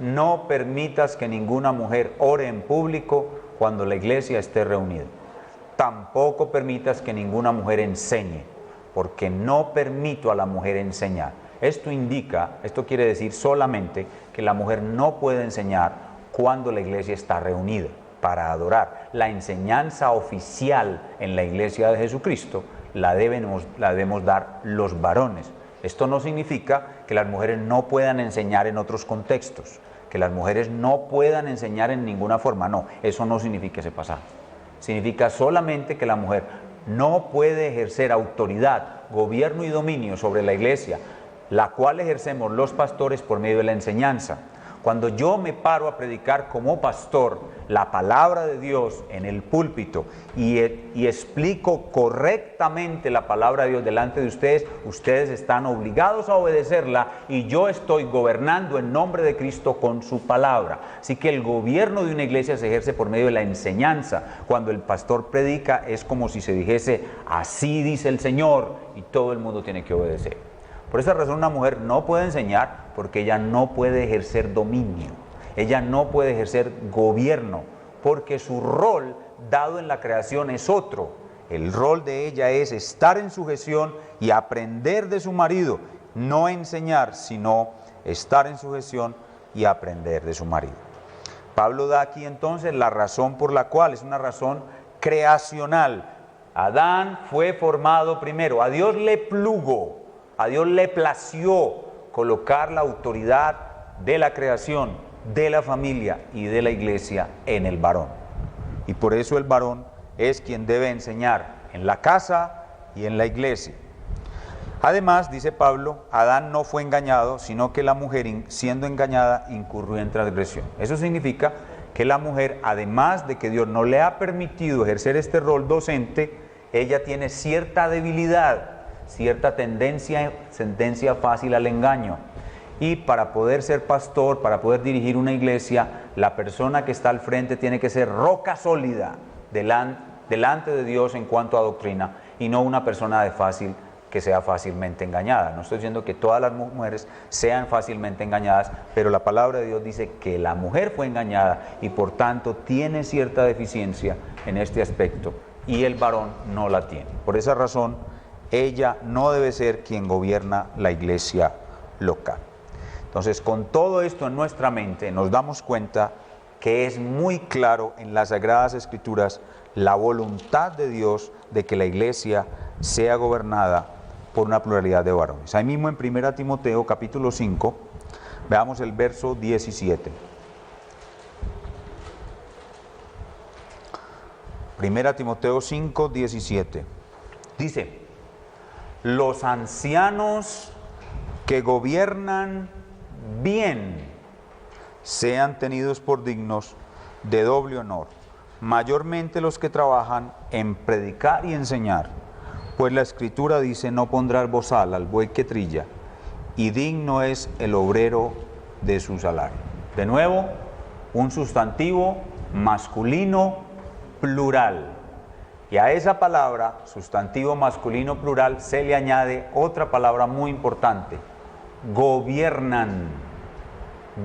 No permitas que ninguna mujer ore en público cuando la iglesia esté reunida. Tampoco permitas que ninguna mujer enseñe, porque no permito a la mujer enseñar. Esto quiere decir solamente que la mujer no puede enseñar cuando la iglesia está reunida para adorar. La enseñanza oficial en la iglesia de Jesucristo la debemos dar los varones. Esto no significa que las mujeres no puedan enseñar en otros contextos, que las mujeres no puedan enseñar en ninguna forma. No, eso no significa ese pasaje. Significa solamente que la mujer no puede ejercer autoridad, gobierno y dominio sobre la iglesia, la cual ejercemos los pastores por medio de la enseñanza. Cuando yo me paro a predicar como pastor la palabra de Dios en el púlpito y explico correctamente la palabra de Dios delante de ustedes, ustedes están obligados a obedecerla y yo estoy gobernando en nombre de Cristo con su palabra. Así que el gobierno de una iglesia se ejerce por medio de la enseñanza. Cuando el pastor predica es como si se dijese, así dice el Señor, y todo el mundo tiene que obedecer. Por esa razón una mujer no puede enseñar porque ella no puede ejercer dominio, ella no puede ejercer gobierno, porque su rol dado en la creación es otro. El rol de ella es estar en sujeción y aprender de su marido, no enseñar, sino estar en sujeción y aprender de su marido. Pablo da aquí entonces la razón por la cual, es una razón creacional. Adán fue formado primero, a Dios le plugo, a Dios le plació colocar la autoridad de la creación de la familia y de la iglesia en el varón. Y por eso el varón es quien debe enseñar en la casa y en la iglesia. Además, dice Pablo, Adán no fue engañado, sino que la mujer, siendo engañada, incurrió en transgresión. Eso significa que la mujer, además de que Dios no le ha permitido ejercer este rol docente, ella tiene cierta debilidad, cierta tendencia fácil al engaño. Y para poder ser pastor, para poder dirigir una iglesia, la persona que está al frente tiene que ser roca sólida delante de Dios en cuanto a doctrina, y no una persona que sea fácilmente engañada. No estoy diciendo que todas las mujeres sean fácilmente engañadas, pero la palabra de Dios dice que la mujer fue engañada y por tanto tiene cierta deficiencia en este aspecto y el varón no la tiene. Por esa razón, ella no debe ser quien gobierna la iglesia local. Entonces, con todo esto en nuestra mente, nos damos cuenta que es muy claro en las Sagradas Escrituras la voluntad de Dios de que la iglesia sea gobernada por una pluralidad de varones. Ahí mismo en 1 Timoteo capítulo 5, veamos el verso 17. 1 Timoteo 5, 17. Dice, los ancianos que gobiernan bien sean tenidos por dignos de doble honor, mayormente los que trabajan en predicar y enseñar, pues la Escritura dice, no pondrás bozal al buey que trilla, y digno es el obrero de su salario. De nuevo, un sustantivo masculino plural. Y a esa palabra, sustantivo masculino plural, se le añade otra palabra muy importante, gobiernan.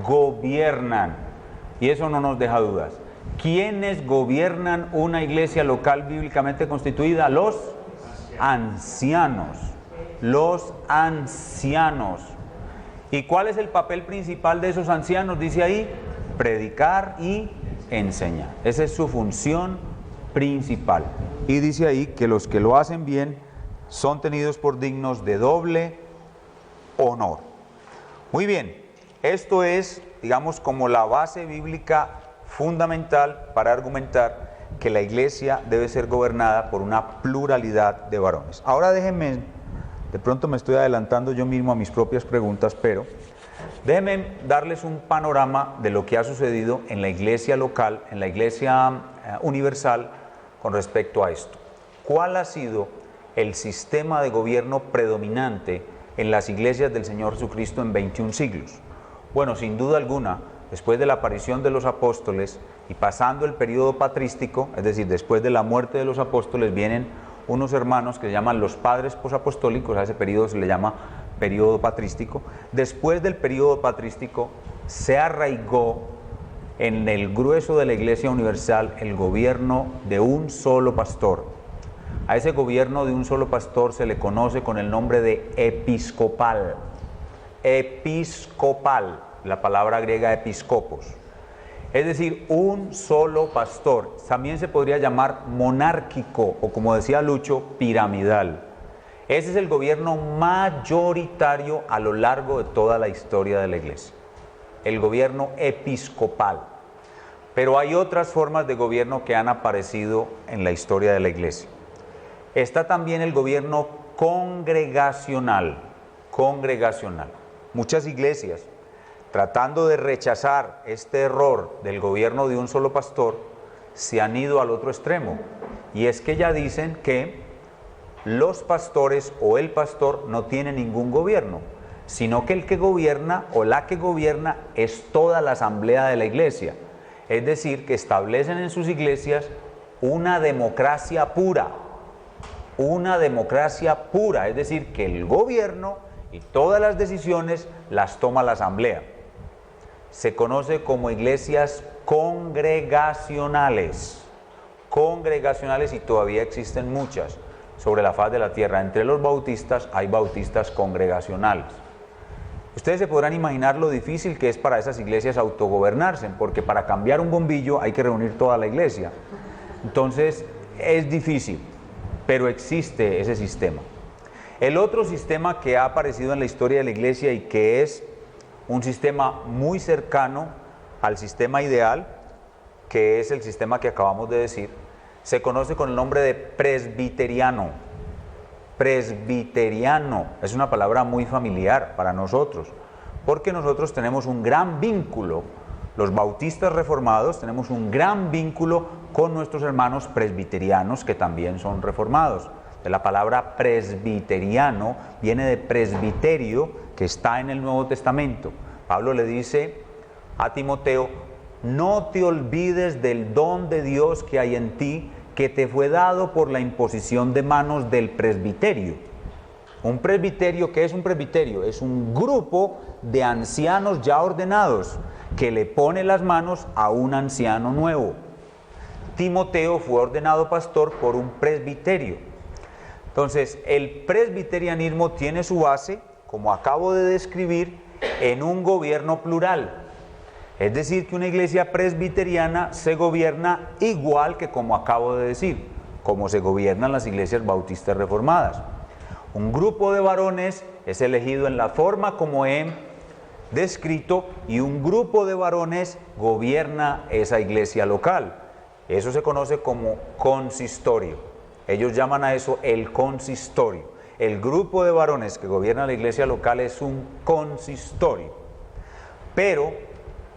Gobiernan. Y eso no nos deja dudas. ¿Quiénes gobiernan una iglesia local bíblicamente constituida? Los ancianos. Los ancianos. ¿Y cuál es el papel principal de esos ancianos? Dice ahí, predicar y enseñar. Esa es su función principal. Y dice ahí que los que lo hacen bien son tenidos por dignos de doble honor. Muy bien, esto es, digamos, como la base bíblica fundamental para argumentar que la iglesia debe ser gobernada por una pluralidad de varones. Ahora déjenme, de pronto me estoy adelantando yo mismo a mis propias preguntas, pero déjenme darles un panorama de lo que ha sucedido en la iglesia local, en la iglesia universal con respecto a esto. ¿Cuál ha sido el sistema de gobierno predominante en las iglesias del Señor Jesucristo en 21 siglos? Bueno, sin duda alguna, después de la aparición de los apóstoles y pasando el periodo patrístico, es decir, después de la muerte de los apóstoles, vienen unos hermanos que se llaman los padres posapostólicos. A ese periodo se le llama periodo patrístico. Después del periodo patrístico se arraigó en el grueso de la iglesia universal el gobierno de un solo pastor. A ese gobierno de un solo pastor se le conoce con el nombre de episcopal. Episcopal, la palabra griega episcopos. Es decir, un solo pastor. También se podría llamar monárquico o, como decía Lucho, piramidal. Ese es el gobierno mayoritario a lo largo de toda la historia de la iglesia. El gobierno episcopal. Pero hay otras formas de gobierno que han aparecido en la historia de la iglesia. Está también el gobierno congregacional. Congregacional. Muchas iglesias, tratando de rechazar este error del gobierno de un solo pastor, se han ido al otro extremo. Y es que ya dicen que los pastores o el pastor no tiene ningún gobierno, sino que el que gobierna o la que gobierna es toda la asamblea de la iglesia. Es decir, que establecen en sus iglesias una democracia pura. Una democracia pura, es decir, que el gobierno y todas las decisiones las toma la asamblea. Se conoce como iglesias congregacionales. Congregacionales, y todavía existen muchas sobre la faz de la tierra. Entre los bautistas hay bautistas congregacionales. Ustedes se podrán imaginar lo difícil que es para esas iglesias autogobernarse, porque para cambiar un bombillo hay que reunir toda la iglesia. Entonces es difícil, pero existe ese sistema. El otro sistema que ha aparecido en la historia de la iglesia y que es un sistema muy cercano al sistema ideal, que es el sistema que acabamos de decir, se conoce con el nombre de presbiteriano. Presbiteriano es una palabra muy familiar para nosotros, porque nosotros tenemos un gran vínculo, los bautistas reformados tenemos un gran vínculo con nuestros hermanos presbiterianos que también son reformados. De la palabra presbiteriano viene de presbiterio, que está en el Nuevo Testamento. Pablo le dice a Timoteo: no te olvides del don de Dios que hay en ti, que te fue dado por la imposición de manos del presbiterio. Un presbiterio, ¿qué es un presbiterio? Es un grupo de ancianos ya ordenados que le pone las manos a un anciano nuevo. Timoteo fue ordenado pastor por un presbiterio. Entonces, el presbiterianismo tiene su base, como acabo de describir, en un gobierno plural. Es decir, que una iglesia presbiteriana se gobierna igual que como acabo de decir, como se gobiernan las iglesias bautistas reformadas. Un grupo de varones es elegido en la forma como he descrito y un grupo de varones gobierna esa iglesia local. Eso se conoce como consistorio. Ellos llaman a eso el consistorio. El grupo de varones que gobierna la iglesia local es un consistorio. Pero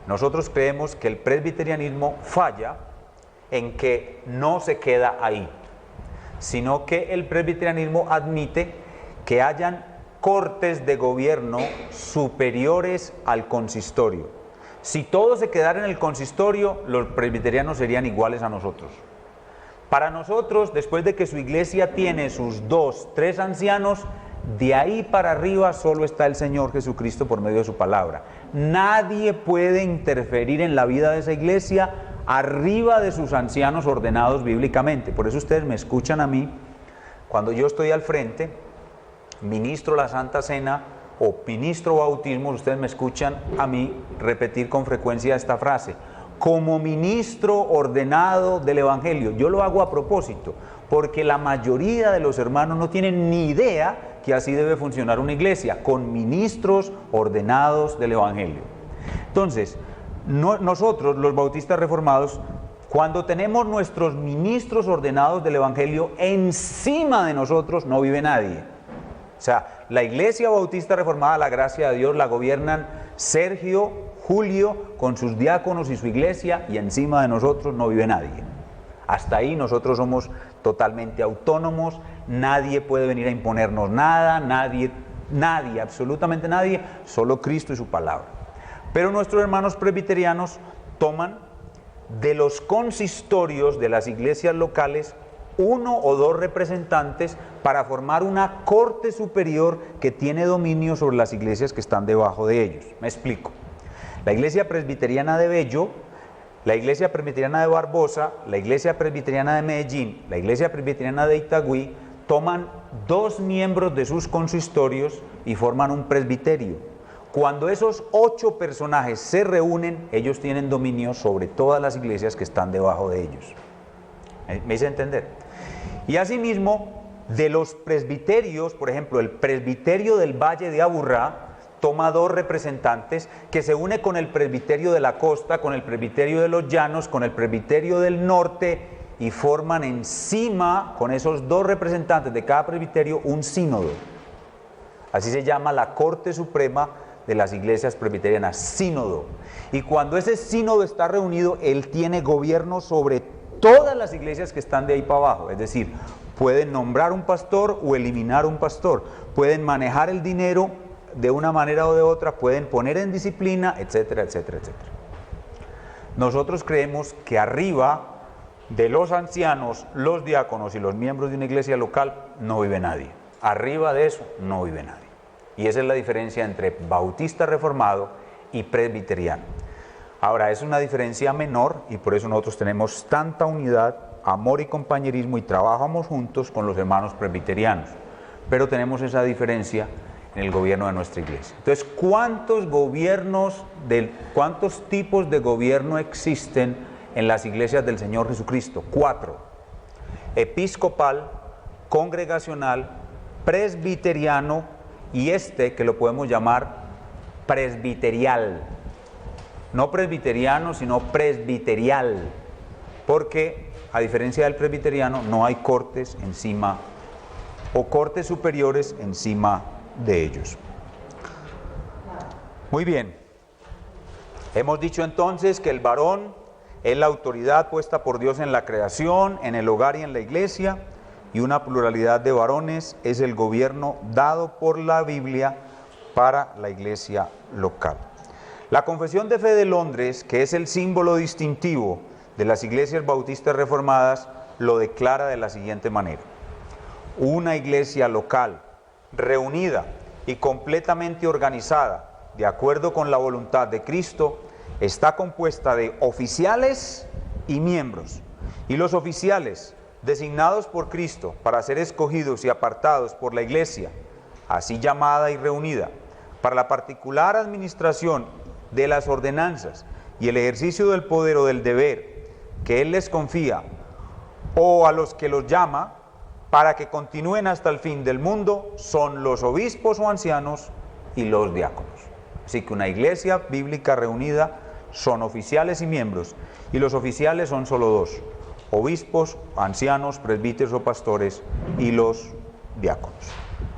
nosotros creemos que el presbiterianismo falla en que no se queda ahí, sino que el presbiterianismo admite que hayan cortes de gobierno superiores al consistorio. Si todo se quedara en el consistorio, los presbiterianos serían iguales a nosotros. Para nosotros, después de que su iglesia tiene sus 2, 3 ancianos, de ahí para arriba solo está el Señor Jesucristo por medio de su palabra. Nadie puede interferir en la vida de esa iglesia arriba de sus ancianos ordenados bíblicamente. Por eso ustedes me escuchan a mí, cuando yo estoy al frente, ministro la Santa Cena o ministro bautismo, ustedes me escuchan a mí repetir con frecuencia esta frase: como ministro ordenado del Evangelio. Yo lo hago a propósito, porque la mayoría de los hermanos no tienen ni idea que así debe funcionar una iglesia, con ministros ordenados del Evangelio. Entonces, nosotros, los bautistas reformados, cuando tenemos nuestros ministros ordenados del Evangelio, encima de nosotros no vive nadie. O sea, la iglesia bautista reformada, la gracia de Dios, la gobiernan Sergio, Julio, con sus diáconos y su iglesia, y encima de nosotros no vive nadie. Hasta ahí nosotros somos totalmente autónomos, nadie puede venir a imponernos nada, nadie, absolutamente nadie, solo Cristo y su palabra. Pero nuestros hermanos presbiterianos toman de los consistorios de las iglesias locales 1 o 2 representantes para formar una corte superior que tiene dominio sobre las iglesias que están debajo de ellos. Me explico. La iglesia presbiteriana de Bello, la iglesia presbiteriana de Barbosa, la iglesia presbiteriana de Medellín, la iglesia presbiteriana de Itagüí, toman 2 miembros de sus consistorios y forman un presbiterio. Cuando esos 8 personajes se reúnen, ellos tienen dominio sobre todas las iglesias que están debajo de ellos. ¿Me hice entender? Y asimismo, de los presbiterios, por ejemplo, el presbiterio del Valle de Aburrá toma 2 representantes que se une con el presbiterio de la costa, con el presbiterio de los llanos, con el presbiterio del norte, y forman encima, con esos 2 representantes de cada presbiterio, un sínodo. Así se llama la Corte Suprema de las iglesias presbiterianas, sínodo. Y cuando ese sínodo está reunido, él tiene gobierno sobre todas las iglesias que están de ahí para abajo. Es decir, pueden nombrar un pastor o eliminar un pastor, pueden manejar el dinero de una manera o de otra, pueden poner en disciplina, etcétera, etcétera, etcétera. Nosotros creemos que arriba de los ancianos, los diáconos y los miembros de una iglesia local no vive nadie. Arriba de eso no vive nadie. Y esa es la diferencia entre bautista reformado y presbiteriano. Ahora, es una diferencia menor y por eso nosotros tenemos tanta unidad, amor y compañerismo y trabajamos juntos con los hermanos presbiterianos. Pero tenemos esa diferencia en el gobierno de nuestra iglesia. Entonces, ¿cuántos tipos de gobierno existen en las iglesias del Señor Jesucristo? 4. Episcopal, congregacional, presbiteriano y que lo podemos llamar presbiterial. No presbiteriano, sino presbiterial, porque a diferencia del presbiteriano no hay cortes encima o cortes superiores encima de ellos. Muy bien, hemos dicho entonces que el varón es la autoridad puesta por Dios en la creación, en el hogar y en la iglesia, y una pluralidad de varones es el gobierno dado por la Biblia para la iglesia local. La Confesión de Fe de Londres, que es el símbolo distintivo de las iglesias bautistas reformadas, lo declara de la siguiente manera: una iglesia local, reunida y completamente organizada, de acuerdo con la voluntad de Cristo, está compuesta de oficiales y miembros, y los oficiales, designados por Cristo para ser escogidos y apartados por la iglesia, así llamada y reunida, para la particular administración de las ordenanzas y el ejercicio del poder o del deber que Él les confía, o a los que los llama, para que continúen hasta el fin del mundo, son los obispos o ancianos y los diáconos. Así que una iglesia bíblica reunida son oficiales y miembros, y los oficiales son solo dos: obispos, ancianos, presbíteros o pastores, y los diáconos.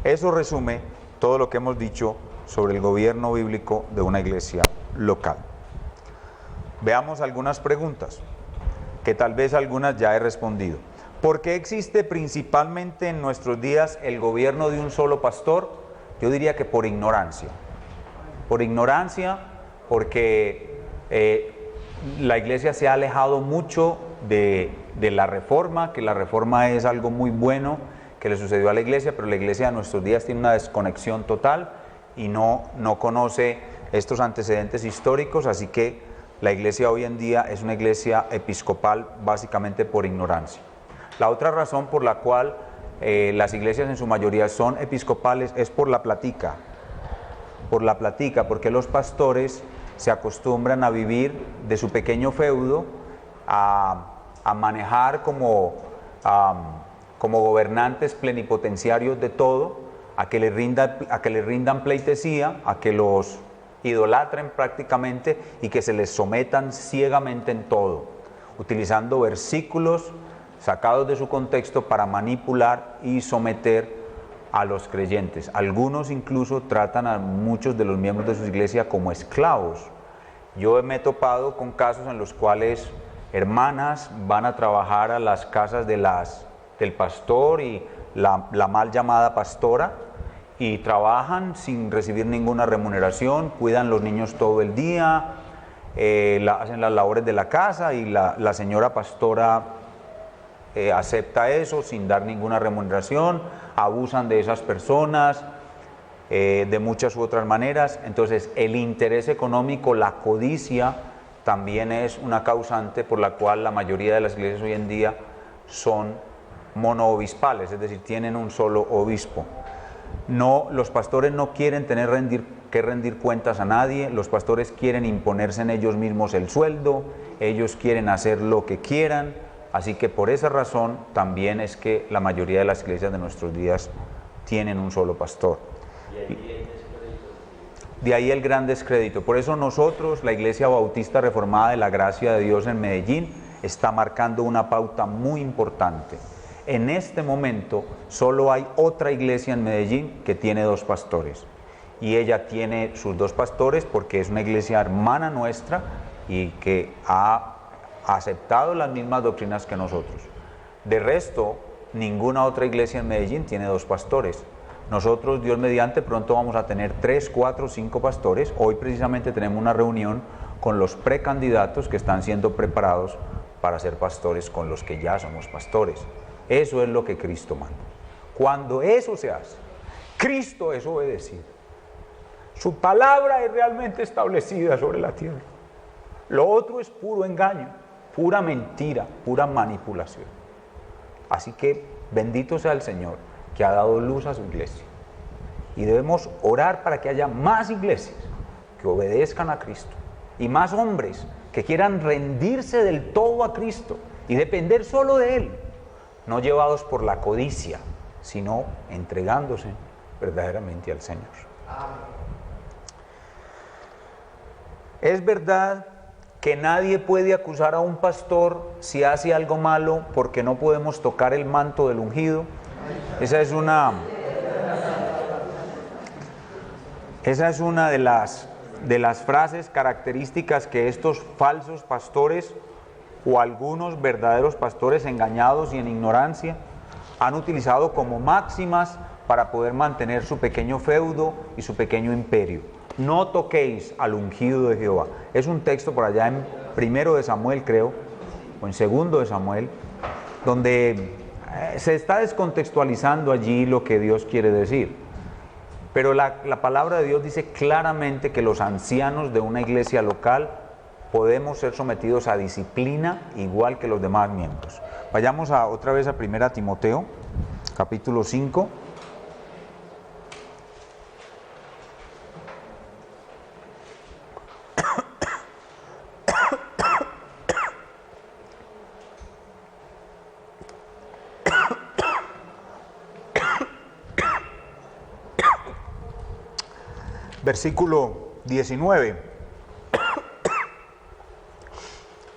Eso resume todo lo que hemos dicho sobre el gobierno bíblico de una iglesia local. Veamos algunas preguntas, que tal vez algunas ya he respondido. ¿Por qué existe principalmente en nuestros días el gobierno de un solo pastor? Yo diría que por ignorancia. Por ignorancia, porque la iglesia se ha alejado mucho de la reforma, que la reforma es algo muy bueno que le sucedió a la iglesia, pero la iglesia de nuestros días tiene una desconexión total y no conoce estos antecedentes históricos, así que la iglesia hoy en día es una iglesia episcopal básicamente por ignorancia. La otra razón por la cual las iglesias en su mayoría son episcopales es por la platica, porque los pastores se acostumbran a vivir de su pequeño feudo, a manejar como gobernantes plenipotenciarios de todo, a que le rindan pleitesía, a que los idolatren prácticamente y que se les sometan ciegamente en todo, utilizando versículos sacados de su contexto para manipular y someter a los creyentes. Algunos incluso tratan a muchos de los miembros de su iglesia como esclavos. Yo me he topado con casos en los cuales hermanas van a trabajar a las casas del pastor y la mal llamada pastora, y trabajan sin recibir ninguna remuneración, cuidan los niños todo el día, hacen las labores de la casa, y la señora pastora acepta eso sin dar ninguna remuneración, abusan de esas personas de muchas u otras maneras. Entonces el interés económico, la codicia, también es una causante por la cual la mayoría de las iglesias hoy en día son monoobispales, es decir, tienen un solo obispo. Los pastores no quieren que rendir cuentas a nadie, los pastores quieren imponerse en ellos mismos el sueldo, ellos quieren hacer lo que quieran, así que por esa razón también es que la mayoría de las iglesias de nuestros días tienen un solo pastor. De ahí el gran descrédito. Por eso nosotros, la Iglesia Bautista Reformada de la Gracia de Dios en Medellín, está marcando una pauta muy importante. En este momento solo hay otra iglesia en Medellín que tiene 2 pastores, y ella tiene sus 2 pastores porque es una iglesia hermana nuestra y que ha aceptado las mismas doctrinas que nosotros. De resto, ninguna otra iglesia en Medellín tiene 2 pastores. Nosotros, Dios mediante, pronto vamos a tener 3, 4, 5 pastores. Hoy precisamente tenemos una reunión con los precandidatos que están siendo preparados para ser pastores con los que ya somos pastores. Eso es lo que Cristo manda. Cuando eso se hace, Cristo es obedecido. Su palabra es realmente establecida sobre la tierra. Lo otro es puro engaño, pura mentira, pura manipulación. Así que bendito sea el Señor que ha dado luz a su iglesia. Y debemos orar para que haya más iglesias que obedezcan a Cristo y más hombres que quieran rendirse del todo a Cristo y depender solo de Él, no llevados por la codicia, sino entregándose verdaderamente al Señor. Es verdad que nadie puede acusar a un pastor si hace algo malo porque no podemos tocar el manto del ungido. Esa es una de las frases características que estos falsos pastores o algunos verdaderos pastores engañados y en ignorancia han utilizado como máximas para poder mantener su pequeño feudo y su pequeño imperio. No toquéis al ungido de Jehová. Es un texto por allá en 1 de Samuel, creo, o en 2 de Samuel, donde se está descontextualizando allí lo que Dios quiere decir. Pero la palabra de Dios dice claramente que los ancianos de una iglesia local podemos ser sometidos a disciplina igual que los demás miembros. Vayamos otra vez a 1 Timoteo, capítulo 5. Versículo 19.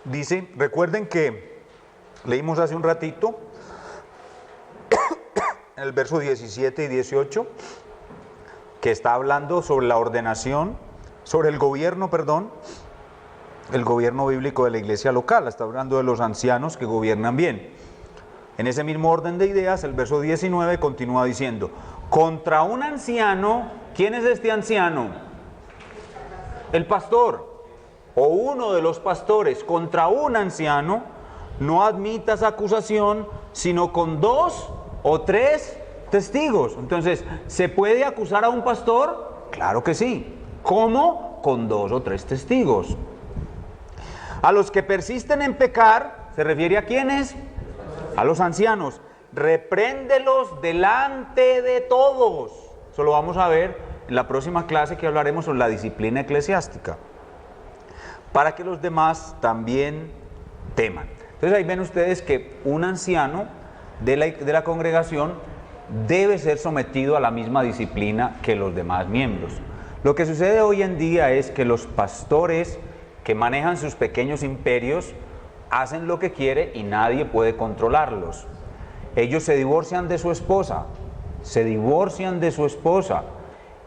Dice, recuerden que leímos hace un ratito, en el verso 17 y 18, que está hablando sobre la ordenación, sobre el gobierno bíblico de la iglesia local. Está hablando de los ancianos que gobiernan bien. En ese mismo orden de ideas, el verso 19 continúa diciendo, contra un anciano, ¿quién es este anciano? El pastor o uno de los pastores. Contra un anciano no admitas acusación sino con 2 o 3 testigos. Entonces, ¿se puede acusar a un pastor? Claro que sí. ¿Cómo? Con 2 o 3 testigos. A los que persisten en pecar, ¿se refiere a quiénes? A los ancianos. Repréndelos delante de todos. Eso lo vamos a ver en la próxima clase, que hablaremos sobre la disciplina eclesiástica, para que los demás también teman. Entonces ahí ven ustedes que un anciano de la congregación debe ser sometido a la misma disciplina que los demás miembros. Lo que sucede hoy en día es que los pastores que manejan sus pequeños imperios hacen lo que quieren y nadie puede controlarlos. Ellos se divorcian de su esposa,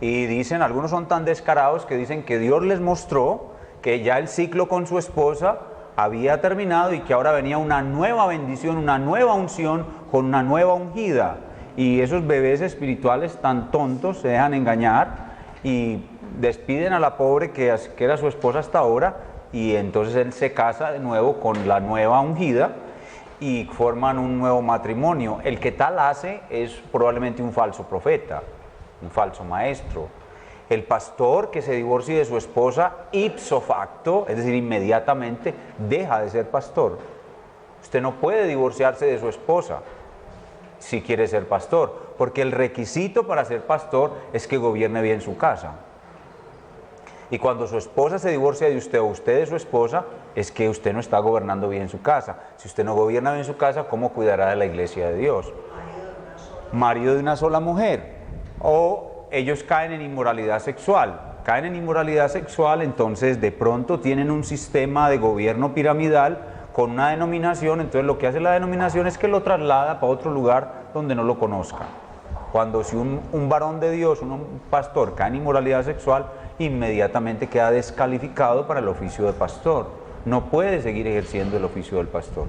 y dicen, algunos son tan descarados que dicen que Dios les mostró que ya el ciclo con su esposa había terminado y que ahora venía una nueva bendición, una nueva unción con una nueva ungida. Y esos bebés espirituales tan tontos se dejan engañar y despiden a la pobre que era su esposa hasta ahora, y entonces él se casa de nuevo con la nueva ungida y forman un nuevo matrimonio. El que tal hace es probablemente un falso profeta, un falso maestro. El pastor que se divorcie de su esposa ipso facto, es decir, inmediatamente, deja de ser pastor. Usted no puede divorciarse de su esposa si quiere ser pastor, porque el requisito para ser pastor es que gobierne bien su casa. Y cuando su esposa se divorcia de usted o usted de su esposa, es que usted no está gobernando bien su casa. Si usted no gobierna bien su casa, ¿cómo cuidará de la iglesia de Dios? Marido de una sola mujer. O ellos caen en inmoralidad sexual. Caen en inmoralidad sexual, entonces de pronto tienen un sistema de gobierno piramidal con una denominación. Entonces lo que hace la denominación es que lo traslada para otro lugar donde no lo conozca. Cuando si un varón de Dios, un pastor, cae en inmoralidad sexual, inmediatamente queda descalificado para el oficio de pastor. No puede seguir ejerciendo el oficio del pastor.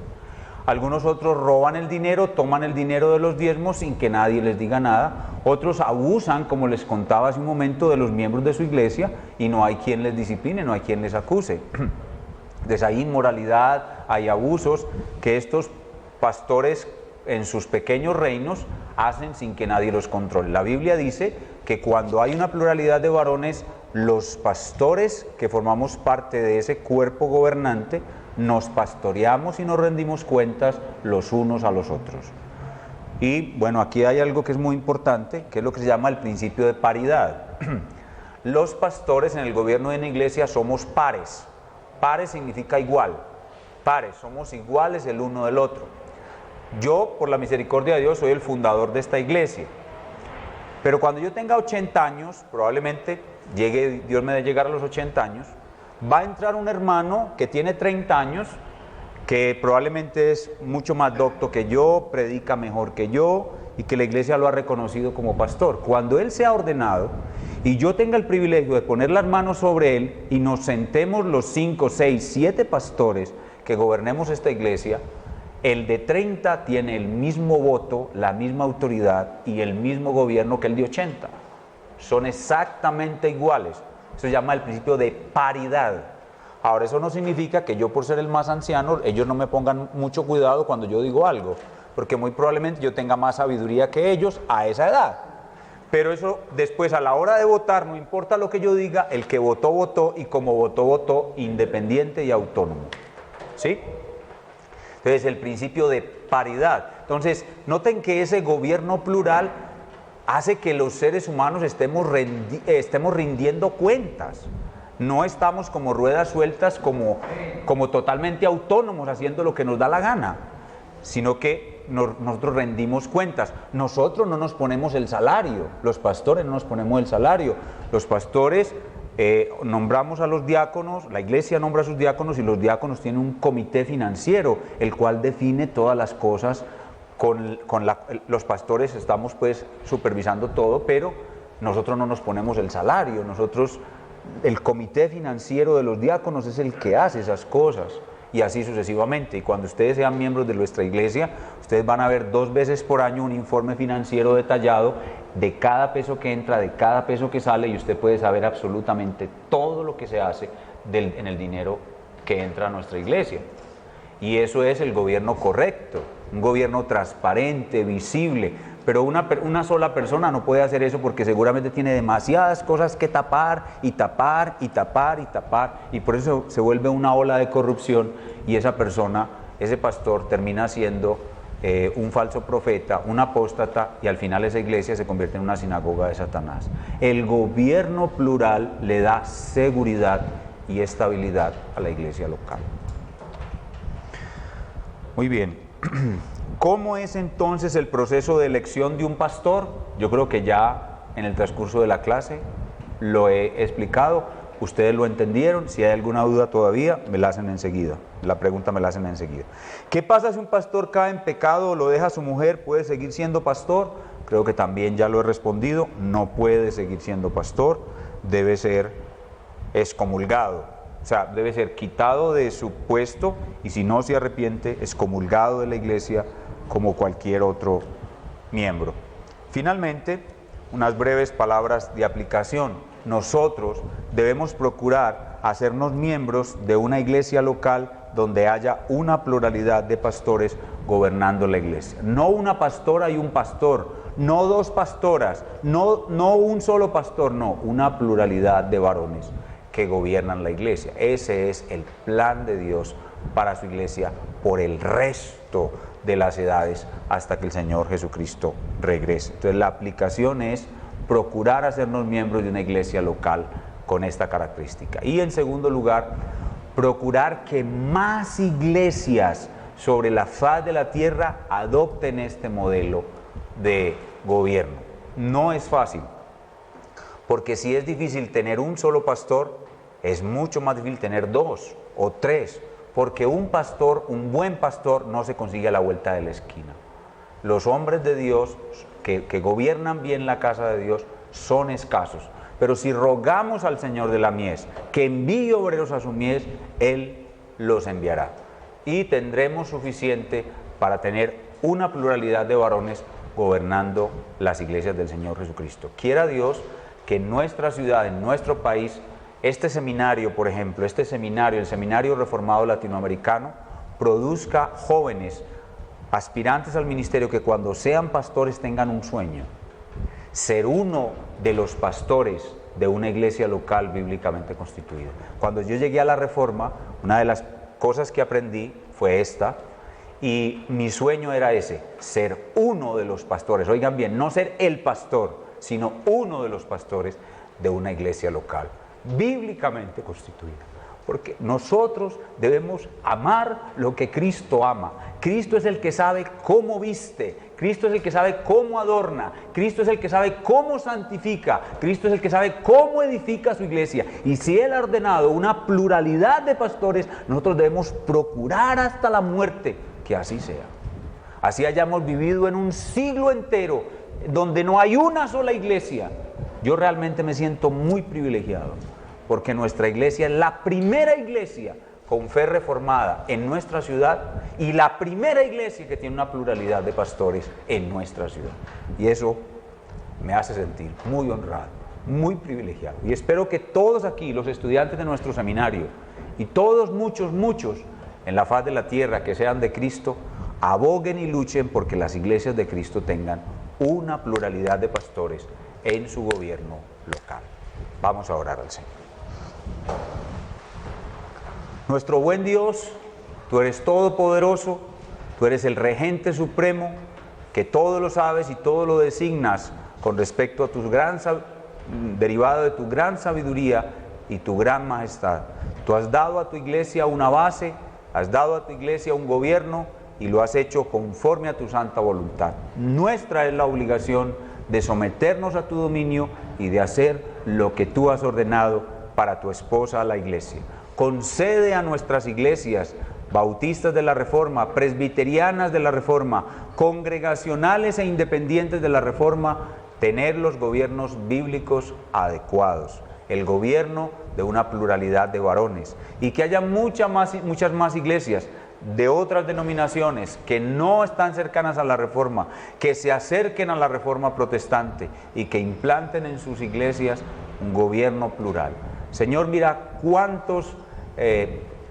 Algunos otros roban el dinero, toman el dinero de los diezmos sin que nadie les diga nada. Otros abusan, como les contaba hace un momento, de los miembros de su iglesia y no hay quien les discipline, no hay quien les acuse. Entonces hay inmoralidad, hay abusos que estos pastores en sus pequeños reinos hacen sin que nadie los controle. La Biblia dice que cuando hay una pluralidad de varones, los pastores que formamos parte de ese cuerpo gobernante nos pastoreamos y nos rendimos cuentas los unos a los otros. Y bueno, aquí hay algo que es muy importante, que es lo que se llama el principio de paridad. Los pastores en el gobierno de una iglesia somos pares. Pares significa igual. Pares, somos iguales el uno del otro. Yo, por la misericordia de Dios, soy el fundador de esta iglesia. Pero cuando yo tenga 80 años, probablemente Dios me dé llegar a los 80 años, va a entrar un hermano que tiene 30 años, que probablemente es mucho más docto que yo, predica mejor que yo y que la iglesia lo ha reconocido como pastor. Cuando él sea ordenado y yo tenga el privilegio de poner las manos sobre él y nos sentemos los 5, 6, 7 pastores que gobernemos esta iglesia, el de 30 tiene el mismo voto, la misma autoridad y el mismo gobierno que el de 80. Son exactamente iguales. Eso se llama el principio de paridad. Ahora, eso no significa que yo, por ser el más anciano, ellos no me pongan mucho cuidado cuando yo digo algo, porque muy probablemente yo tenga más sabiduría que ellos a esa edad. Pero eso después, a la hora de votar, no importa lo que yo diga, el que votó, votó, y como votó, votó independiente y autónomo. ¿Sí? Entonces, el principio de paridad. Entonces, noten que ese gobierno plural hace que los seres humanos estemos rindiendo cuentas. No estamos como ruedas sueltas, como totalmente autónomos, haciendo lo que nos da la gana, sino que nosotros rendimos cuentas. Nosotros no nos ponemos el salario, los pastores no nos ponemos el salario. Los pastores nombramos a los diáconos, la iglesia nombra a sus diáconos y los diáconos tienen un comité financiero, el cual define todas las cosas. Los pastores estamos pues supervisando todo, pero nosotros no nos ponemos el salario. El comité financiero de los diáconos es el que hace esas cosas, y así sucesivamente. Y cuando ustedes sean miembros de nuestra iglesia, ustedes van a ver 2 veces por año un informe financiero detallado de cada peso que entra, de cada peso que sale, y usted puede saber absolutamente todo lo que se hace en el dinero que entra a nuestra iglesia. Y eso es el gobierno correcto, un gobierno transparente, visible. Pero una sola persona no puede hacer eso, porque seguramente tiene demasiadas cosas que tapar y tapar y tapar y tapar, y por eso se vuelve una ola de corrupción, y esa persona, ese pastor, termina siendo un falso profeta, un apóstata, y al final esa iglesia se convierte en una sinagoga de Satanás. El gobierno plural le da seguridad y estabilidad a la iglesia local. Muy bien. ¿Cómo es entonces el proceso de elección de un pastor? Yo creo que ya en el transcurso de la clase lo he explicado. Ustedes lo entendieron. Si hay alguna duda todavía, me la hacen enseguida. La pregunta me la hacen enseguida. ¿Qué pasa si un pastor cae en pecado o lo deja su mujer? ¿Puede seguir siendo pastor? Creo que también ya lo he respondido. No puede seguir siendo pastor. Debe ser excomulgado. O sea, debe ser quitado de su puesto, y si no se arrepiente, excomulgado de la iglesia como cualquier otro miembro. Finalmente, unas breves palabras de aplicación. Nosotros debemos procurar hacernos miembros de una iglesia local donde haya una pluralidad de pastores gobernando la iglesia. No una pastora y un pastor, no 2 pastoras, no un solo pastor, no, una pluralidad de varones que gobiernan la iglesia. Ese es el plan de Dios para su iglesia por el resto de las edades, hasta que el Señor Jesucristo regrese. Entonces, la aplicación es procurar hacernos miembros de una iglesia local con esta característica. Y en segundo lugar, procurar que más iglesias sobre la faz de la tierra adopten este modelo de gobierno. No es fácil, porque si es difícil tener un solo pastor, es mucho más difícil tener 2 o 3, porque un buen pastor no se consigue a la vuelta de la esquina. Los hombres de Dios que gobiernan bien la casa de Dios son escasos, pero si rogamos al Señor de la mies que envíe obreros a su mies, Él los enviará, y tendremos suficiente para tener una pluralidad de varones gobernando las iglesias del Señor Jesucristo. Quiera Dios que en nuestra ciudad, en nuestro país, este seminario, por ejemplo, el Seminario Reformado Latinoamericano, produzca jóvenes aspirantes al ministerio que cuando sean pastores tengan un sueño: ser uno de los pastores de una iglesia local bíblicamente constituida. Cuando yo llegué a la Reforma, una de las cosas que aprendí fue esta, y mi sueño era ese: ser uno de los pastores. Oigan bien, no ser el pastor, sino uno de los pastores de una iglesia local bíblicamente constituida. Porque nosotros debemos amar lo que Cristo ama. Cristo es el que sabe cómo viste, Cristo es el que sabe cómo adorna, Cristo es el que sabe cómo santifica, Cristo es el que sabe cómo edifica su iglesia. Y si Él ha ordenado una pluralidad de pastores, nosotros debemos procurar hasta la muerte que así sea. Así hayamos vivido en un siglo entero donde no hay una sola iglesia. Yo realmente me siento muy privilegiado, porque nuestra iglesia es la primera iglesia con fe reformada en nuestra ciudad y la primera iglesia que tiene una pluralidad de pastores en nuestra ciudad. Y eso me hace sentir muy honrado, muy privilegiado. Y espero que todos aquí, los estudiantes de nuestro seminario, y todos muchos en la faz de la tierra que sean de Cristo, aboguen y luchen porque las iglesias de Cristo tengan una pluralidad de pastores en su gobierno local. Vamos a orar al Señor. Nuestro buen Dios, tú eres todopoderoso, tú eres el regente supremo, que todo lo sabes y todo lo designas con respecto a tu derivado de tu gran sabiduría y tu gran majestad. Tú has dado a tu iglesia una base, has dado a tu iglesia un gobierno y lo has hecho conforme a tu santa voluntad. Nuestra es la obligación de someternos a tu dominio y de hacer lo que tú has ordenado para tu esposa, la iglesia. Concede a nuestras iglesias, bautistas de la Reforma, presbiterianas de la Reforma, congregacionales e independientes de la Reforma, tener los gobiernos bíblicos adecuados, el gobierno de una pluralidad de varones, y que haya muchas más iglesias de otras denominaciones que no están cercanas a la Reforma, que se acerquen a la Reforma protestante y que implanten en sus iglesias un gobierno plural. Señor, mira cuántos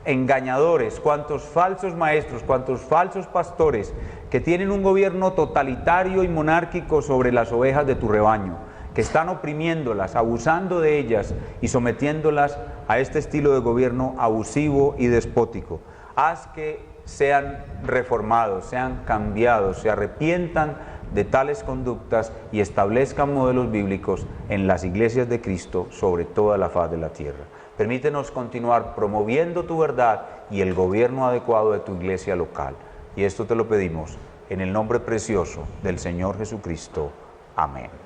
engañadores, cuántos falsos maestros, cuántos falsos pastores que tienen un gobierno totalitario y monárquico sobre las ovejas de tu rebaño, que están oprimiéndolas, abusando de ellas y sometiéndolas a este estilo de gobierno abusivo y despótico. Haz que sean reformados, sean cambiados, se arrepientan de tales conductas y establezcan modelos bíblicos en las iglesias de Cristo sobre toda la faz de la tierra. Permítenos continuar promoviendo tu verdad y el gobierno adecuado de tu iglesia local. Y esto te lo pedimos en el nombre precioso del Señor Jesucristo. Amén.